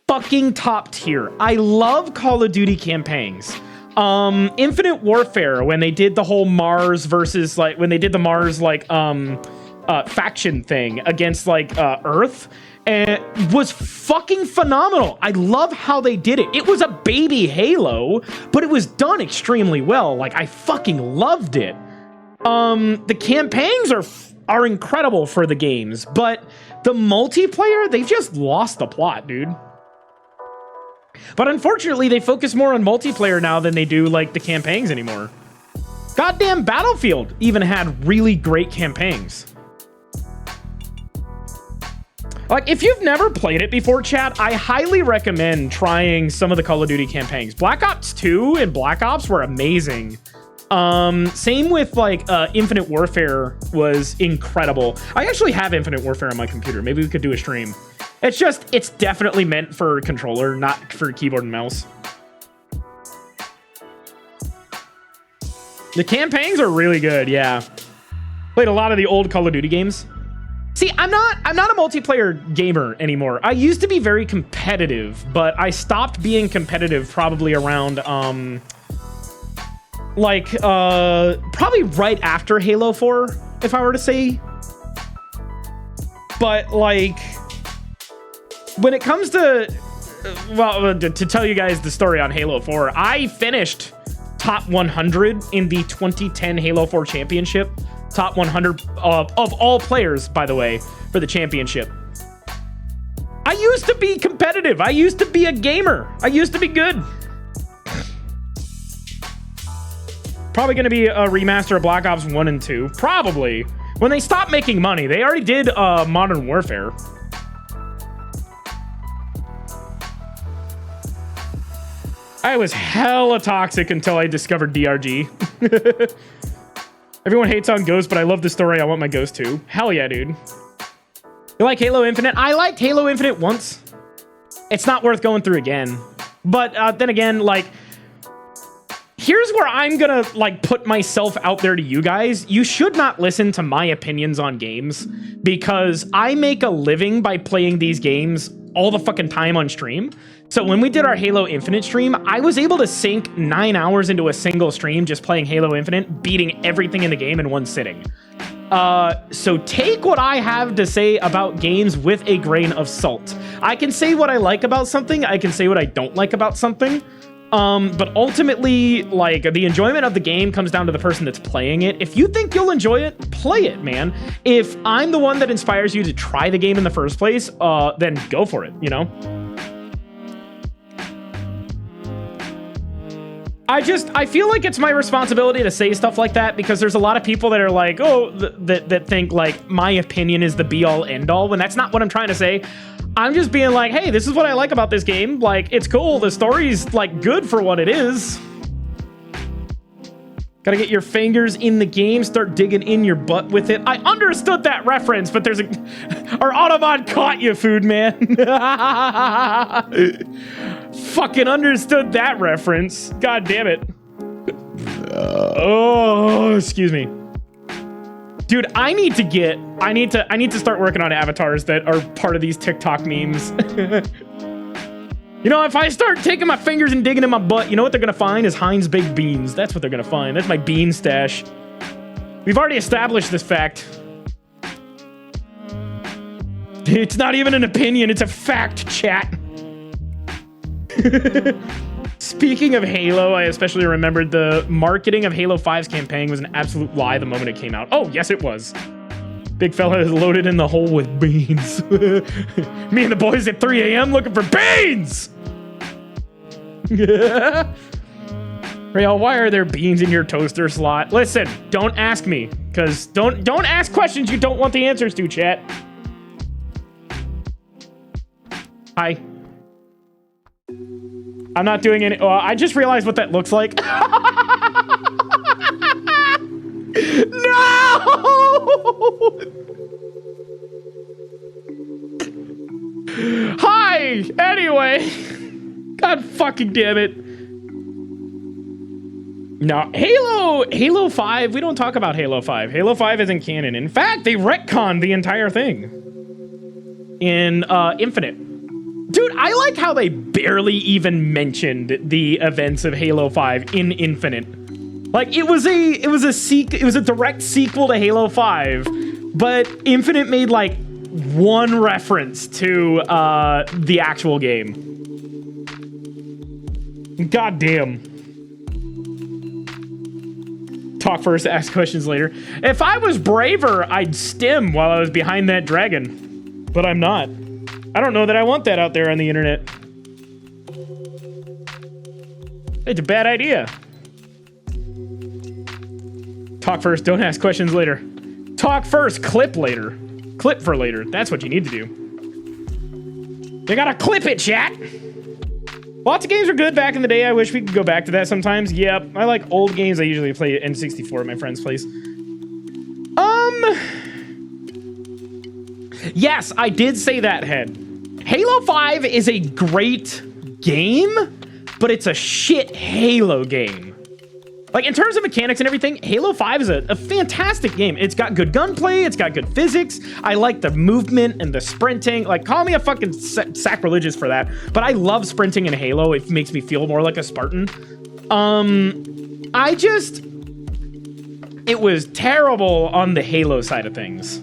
fucking top tier. I love Call of Duty campaigns. Infinite Warfare, when they did the whole Mars versus, like, when they did the Mars, like, faction thing against, like, Earth, and was fucking phenomenal. I love how they did it. It was a baby Halo, but it was done extremely well. Like, I fucking loved it. The campaigns are incredible for the games, but the multiplayer, they've just lost the plot, dude. But unfortunately, they focus more on multiplayer now than they do, like, the campaigns anymore. Goddamn Battlefield even had really great campaigns. Like, if you've never played it before, chat, I highly recommend trying some of the Call of Duty campaigns. Black Ops 2 and Black Ops were amazing. Same with, like, Infinite Warfare was incredible. I actually have Infinite Warfare on my computer. Maybe we could do a stream. It's definitely meant for a controller, not for keyboard and mouse. The campaigns are really good, yeah. Played a lot of the old Call of Duty games. See, I'm not a multiplayer gamer anymore. I used to be very competitive, but I stopped being competitive probably around, probably right after Halo 4, if I were to say. But, like, when it comes to, well, to tell you guys the story on Halo 4, I finished top 100 in the 2010 Halo 4 championship. Top 100 of all players, by the way, for the championship. I used to be competitive. I used to be a gamer. I used to be good. Probably going to be a remaster of Black Ops 1 and 2. Probably. When they stop making money. They already did Modern Warfare. I was hella toxic until I discovered DRG. Everyone hates on Ghost, but I love the story. I want my Ghost too. Hell yeah, dude. You like Halo Infinite? I liked Halo Infinite once. It's not worth going through again. But then again, like, here's where I'm gonna, like, put myself out there to you guys. You should not listen to my opinions on games because I make a living by playing these games all the fucking time on stream. So when we did our Halo Infinite stream, I was able to sink 9 hours into a single stream just playing Halo Infinite, beating everything in the game in one sitting. So take what I have to say about games with a grain of salt. I can say what I like about something, I can say what I don't like about something. But ultimately, like, the enjoyment of the game comes down to the person that's playing it. If you think you'll enjoy it, play it, man. If I'm the one that inspires you to try the game in the first place, then go for it, you know? I feel like it's my responsibility to say stuff like that because there's a lot of people that are like, oh, that think, like, my opinion is the be-all, end-all, when that's not what I'm trying to say. I'm just being like, hey, this is what I like about this game. Like, it's cool. The story's, like, good for what it is. Gotta get your fingers in the game. Start digging in your butt with it. I understood that reference, but there's a... Our Autobot caught you, food man. Fucking understood that reference. God damn it. Oh, excuse me. Dude, I need to start working on avatars that are part of these TikTok memes. You know, if I start taking my fingers and digging in my butt, you know what they're gonna find is Heinz baked beans. That's what they're gonna find. That's my bean stash. We've already established this fact. It's not even an opinion, it's a fact, chat. Speaking of Halo, I especially remembered the marketing of Halo 5's campaign was an absolute lie the moment it came out. Oh, yes, it was. Big fella is loaded in the hole with beans. Me and the boys at 3 a.m. looking for beans! Rael, why are there beans in your toaster slot? Listen, don't ask me, because don't ask questions you don't want the answers to, chat. Hi. I'm not doing any... I just realized what that looks like. No! Hi! Anyway. God fucking damn it. No, Halo 5, we don't talk about Halo 5. Halo 5 isn't canon. In fact, they retconned the entire thing in Infinite. Dude, I like how they barely even mentioned the events of Halo 5 in Infinite. Like, it was a direct sequel to Halo 5, but Infinite made like one reference to the actual game. God damn. Talk first, ask questions later. If I was braver, I'd stim while I was behind that dragon, but I'm not. I don't know that I want that out there on the internet. It's a bad idea. Talk first, don't ask questions later. Talk first, clip later. Clip for later. That's what you need to do. You gotta clip it, chat. Lots of games were good back in the day. I wish we could go back to that sometimes. Yep, I like old games. I usually play N64 at my friend's place. Yes, I did say that, Head. Halo 5 is a great game, but it's a shit Halo game. Like, in terms of mechanics and everything, Halo 5 is a fantastic game. It's got good gunplay, it's got good physics. I like the movement and the sprinting. Like, call me a fucking sacrilegious for that, but I love sprinting in Halo. It makes me feel more like a Spartan. It was terrible on the Halo side of things.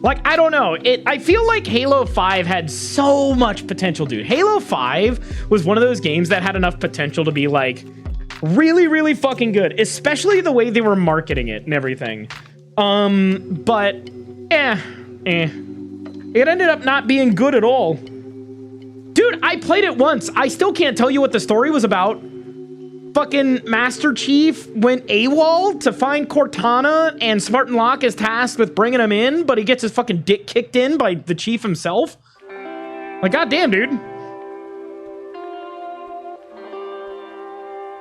Like, I don't know. I feel like Halo 5 had so much potential, dude. Halo 5 was one of those games that had enough potential to be, like, really, really fucking good. Especially the way they were marketing it and everything. But, It ended up not being good at all. Dude, I played it once. I still can't tell you what the story was about. Fucking Master Chief went AWOL to find Cortana, and Spartan Locke is tasked with bringing him in, but he gets his fucking dick kicked in by the Chief himself. Like, goddamn, dude.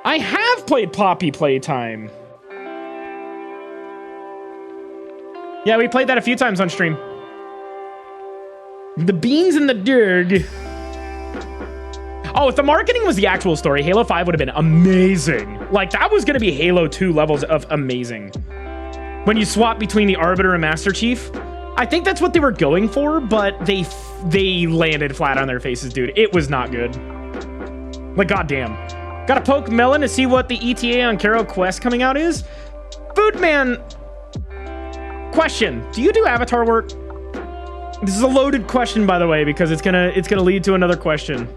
I have played Poppy Playtime. Yeah, we played that a few times on stream. The beans and the dig. Oh, if the marketing was the actual story, Halo 5 would have been amazing. Like, that was going to be Halo 2 levels of amazing. When you swap between the Arbiter and Master Chief, I think that's what they were going for, but they landed flat on their faces, dude. It was not good. Like, goddamn. Gotta poke Melon to see what the ETA on Carol Quest coming out is. Foodman, question: do you do avatar work? This is a loaded question, by the way, because it's gonna lead to another question.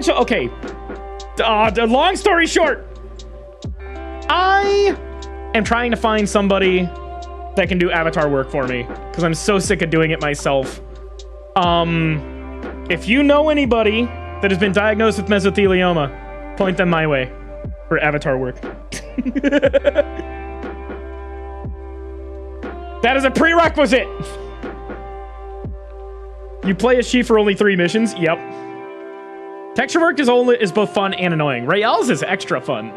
Okay. Long story short, I am trying to find somebody that can do avatar work for me because I'm so sick of doing it myself. If you know anybody that has been diagnosed with mesothelioma, point them my way for avatar work. That is a prerequisite. You play as She for only 3 missions? Yep. Texture work is both fun and annoying. Rael's is extra fun.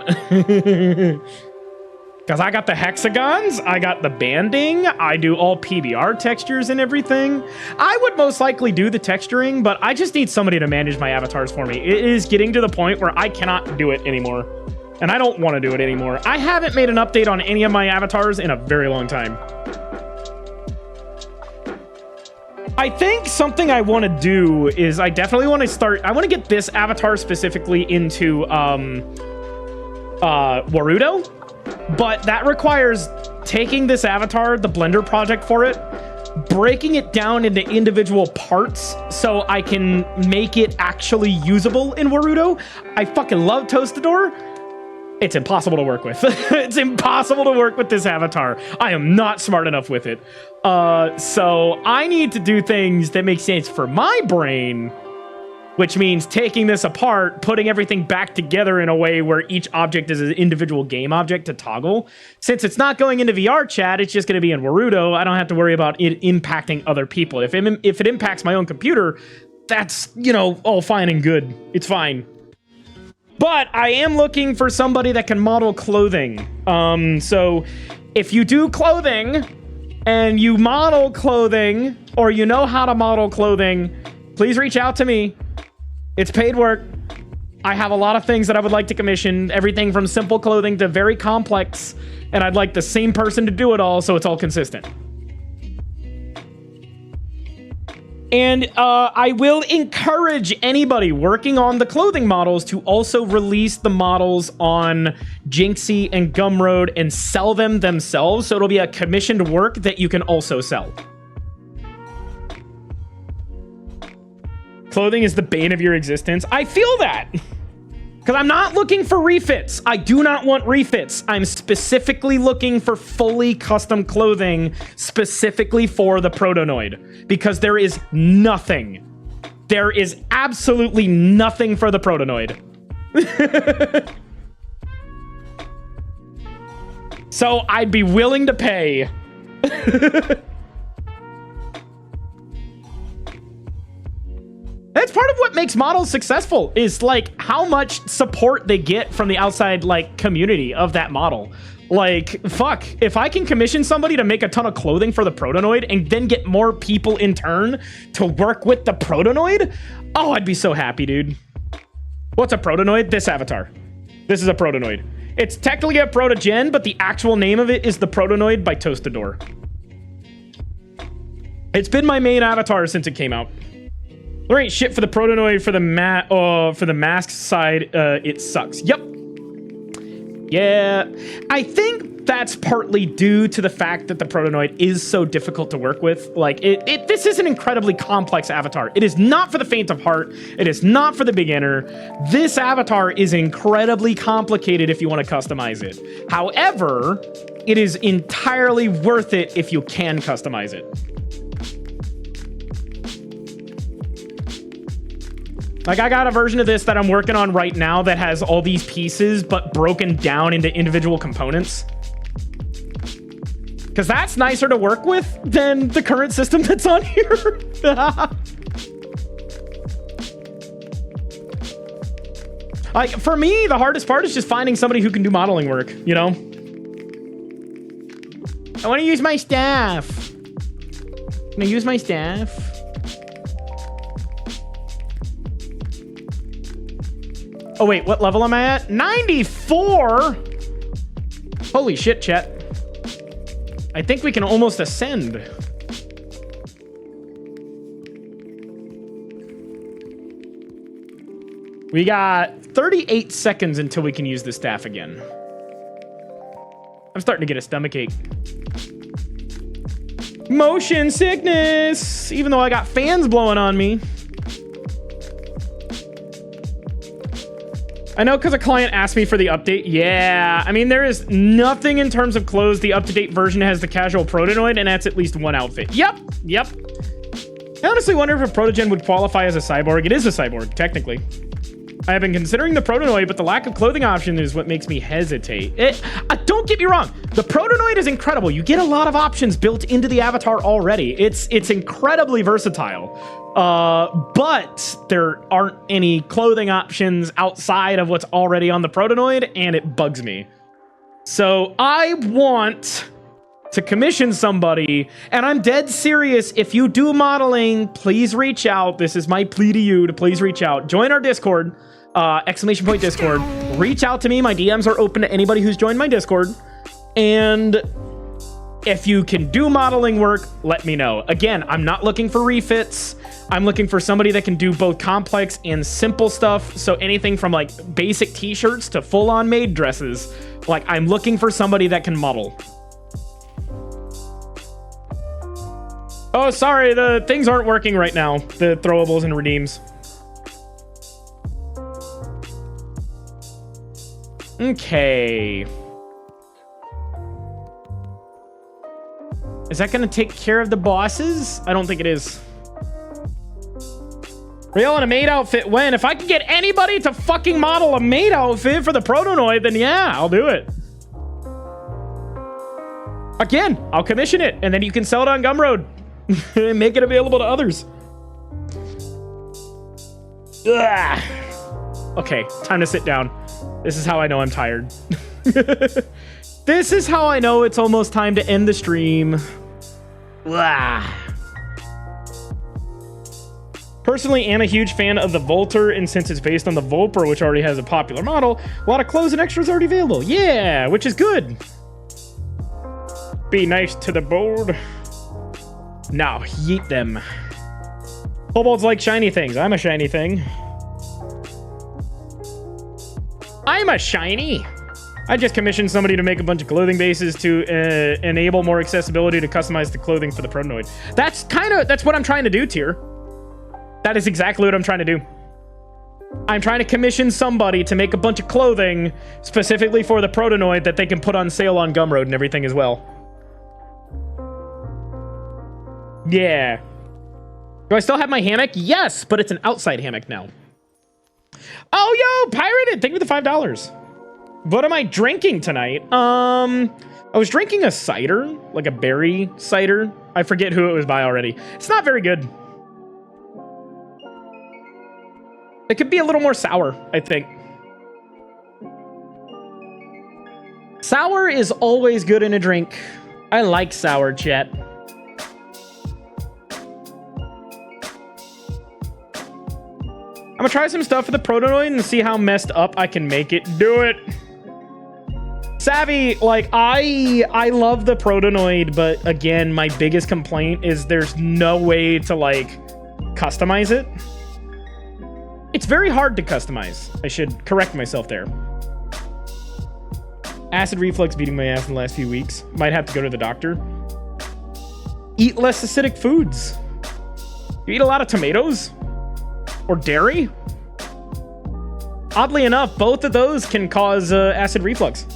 Because I got the hexagons, I got the banding, I do all PBR textures and everything. I would most likely do the texturing, but I just need somebody to manage my avatars for me. It is getting to the point where I cannot do it anymore. And I don't want to do it anymore. I haven't made an update on any of my avatars in a very long time. I think something I want to do is I definitely want to get this avatar specifically into Warudo, but that requires taking this avatar, the Blender project for it, breaking it down into individual parts so I can make it actually usable in Warudo. I fucking love Toastador. It's impossible to work with. It's impossible to work with this avatar. I am not smart enough with it. So I need to do things that make sense for my brain, which means taking this apart, putting everything back together in a way where each object is an individual game object to toggle. Since it's not going into Vrchat, it's just going to be in Warudo. I don't have to worry about it impacting other people. If it impacts my own computer, that's, all fine and good. It's fine. But I am looking for somebody that can model clothing. So if you do clothing and you model clothing or you know how to model clothing, please reach out to me. It's paid work. I have a lot of things that I would like to commission, everything from simple clothing to very complex, and I'd like the same person to do it all so it's all consistent. And I will encourage anybody working on the clothing models to also release the models on Jinxie and Gumroad and sell them themselves. So it'll be a commissioned work that you can also sell. Clothing is the bane of your existence. I feel that. Because I'm not looking for refits. I do not want refits. I'm specifically looking for fully custom clothing specifically for the Protonoid. Because there is nothing. There is absolutely nothing for the Protonoid. So I'd be willing to pay. That's part of what makes models successful, is like how much support they get from the outside like community of that model. Like, fuck, if I can commission somebody to make a ton of clothing for the Protonoid and then get more people in turn to work with the Protonoid, oh, I'd be so happy, dude. What's a Protonoid? This avatar. This is a Protonoid. It's technically a Protogen, but the actual name of it is the Protonoid by Toastador. It's been my main avatar since it came out. There ain't shit for the Protonoid for the mask side. It sucks. Yep. Yeah. I think that's partly due to the fact that the Protonoid is so difficult to work with. Like, this is an incredibly complex avatar. It is not for the faint of heart. It is not for the beginner. This avatar is incredibly complicated if you want to customize it. However, it is entirely worth it if you can customize it. Like, I got a version of this that I'm working on right now that has all these pieces, but broken down into individual components. Because that's nicer to work with than the current system that's on here. Like, for me, the hardest part is just finding somebody who can do modeling work, you know? I want to use my staff. Can I use my staff? Oh, wait, what level am I at? 94? Holy shit, chat. I think we can almost ascend. We got 38 seconds until we can use the staff again. I'm starting to get a stomachache. Motion sickness! Even though I got fans blowing on me. I know because a client asked me for the update. Yeah, I mean, there is nothing in terms of clothes. The up-to-date version has the casual protonoid, and that's at least one outfit. Yep. I honestly wonder if a protogen would qualify as a cyborg. It is a cyborg, technically. I have been considering the protonoid, but the lack of clothing option is what makes me hesitate. Don't get me wrong. The protonoid is incredible. You get a lot of options built into the avatar already. It's incredibly versatile. But there aren't any clothing options outside of what's already on the protonoid, and it bugs me. So I want to commission somebody, and I'm dead serious. If you do modeling, please reach out. This is my plea to you to please reach out. Join our Discord, ! Discord. Reach out to me. My DMs are open to anybody who's joined my Discord. And if you can do modeling work, let me know. Again, I'm not looking for refits. I'm looking for somebody that can do both complex and simple stuff. So anything from like basic t-shirts to full-on maid dresses. Like, I'm looking for somebody that can model. Oh, sorry, the things aren't working right now. The throwables and redeems. Okay. Is that gonna take care of the bosses? I don't think it is. Real in a maid outfit when? If I can get anybody to fucking model a maid outfit for the protonoid, then yeah, I'll do it. Again, I'll commission it, and then you can sell it on Gumroad. And make it available to others. Ugh. Okay, time to sit down. This is how I know I'm tired. This is how I know it's almost time to end the stream. Ugh. Personally, I'm a huge fan of the Volter, and since it's based on the Volper, which already has a popular model, a lot of clothes and extras already available. Yeah, which is good. Be nice to the board. Now, yeet them. Kobolds like shiny things. I'm a shiny thing. I'm a shiny. I just commissioned somebody to make a bunch of clothing bases to enable more accessibility to customize the clothing for the protonoid. That's what I'm trying to do, Tier. That is exactly what I'm trying to do. I'm trying to commission somebody to make a bunch of clothing specifically for the protonoid that they can put on sale on Gumroad and everything as well. Yeah. Do I still have my hammock? Yes, but it's an outside hammock now. Oh, yo, pirated. Thank you for the $5. What am I drinking tonight? I was drinking a cider, like a berry cider. I forget who it was by already. It's not very good. It could be a little more sour, I think. Sour is always good in a drink. I like sour, chat. I'm gonna try some stuff for the protonoid and see how messed up I can make it. Do it. Savvy, like, I love the protonoid, but again, my biggest complaint is there's no way to, like, customize it. It's very hard to customize. I should correct myself there. Acid reflux beating my ass in the last few weeks. Might have to go to the doctor. Eat less acidic foods. You eat a lot of tomatoes? Or dairy? Oddly enough, both of those can cause acid reflux.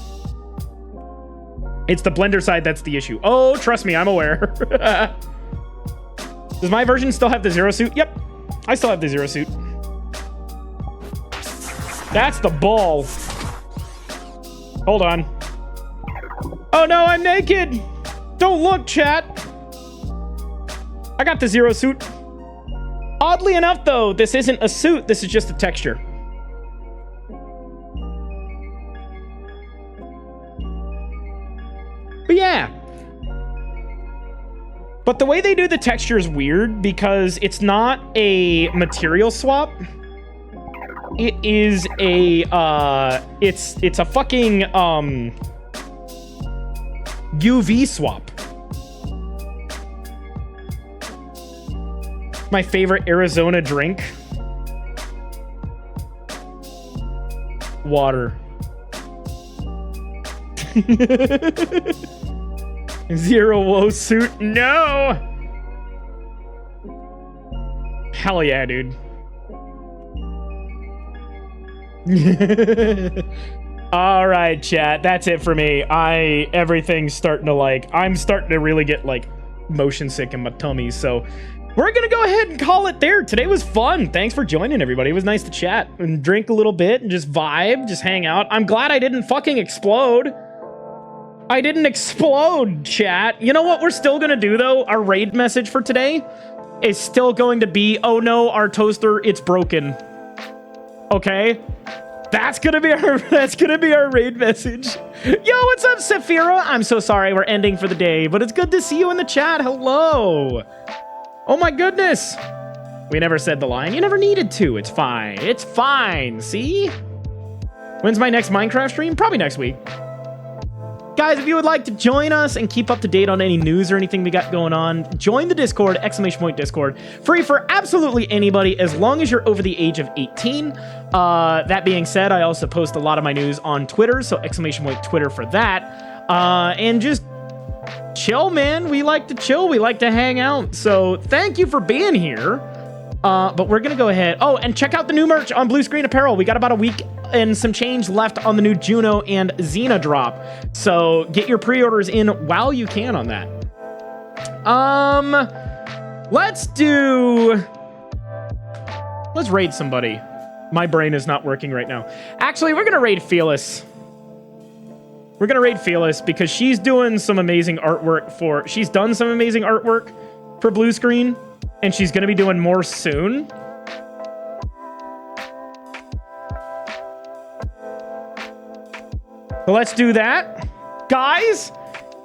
It's the blender side that's the issue. Oh, trust me, I'm aware. Does my version still have the zero suit? Yep, I still have the zero suit. That's the ball. Hold on. Oh no, I'm naked. Don't look, chat. I got the zero suit. Oddly enough, though, this isn't a suit. This is just a texture. But the way they do the texture is weird because it's not a material swap. It is a it's a fucking UV swap. My favorite Arizona drink. Water. Zero woe suit. No. Hell yeah, dude. All right, chat. That's it for me. Everything's starting to I'm starting to really get motion sick in my tummy. So we're going to go ahead and call it there. Today was fun. Thanks for joining, everybody. It was nice to chat and drink a little bit and just vibe, just hang out. I'm glad I didn't fucking explode. I didn't explode, chat. You know what we're still going to do, though? Our raid message for today is still going to be, oh no, our toaster, it's broken. Okay? That's gonna be our raid message. Yo, what's up, Saphira? I'm so sorry we're ending for the day, but it's good to see you in the chat. Hello. Oh my goodness. We never said the line. You never needed to. It's fine. It's fine. See? When's my next Minecraft stream? Probably next week. Guys, if you would like to join us and keep up to date on any news or anything we got going on, join the Discord, !Discord. Free for absolutely anybody as long as you're over the age of 18. That being said, I also post a lot of my news on Twitter, so !Twitter for that. And just chill, man. We like to chill. We like to hang out. So thank you for being here. But we're going to go ahead. Oh, and check out the new merch on Blue Screen Apparel. We got about a week and some change left on the new Juno and Xena drop. So get your pre-orders in while you can on that. Let's raid somebody. My brain is not working right now. Actually, we're going to raid Fearless. We're going to raid Fearless because she's doing some amazing artwork she's done some amazing artwork for Blue Screen, and she's going to be doing more soon. So let's do that. Guys,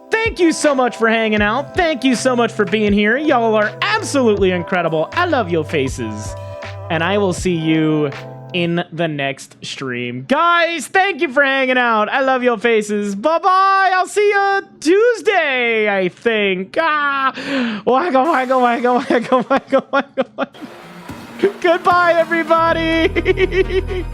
thank you so much for hanging out. Thank you so much for being here. Y'all are absolutely incredible. I love your faces. And I will see you in the next stream. Guys, thank you for hanging out. I love your faces. Bye-bye. I'll see you Tuesday, I think. Goodbye, everybody.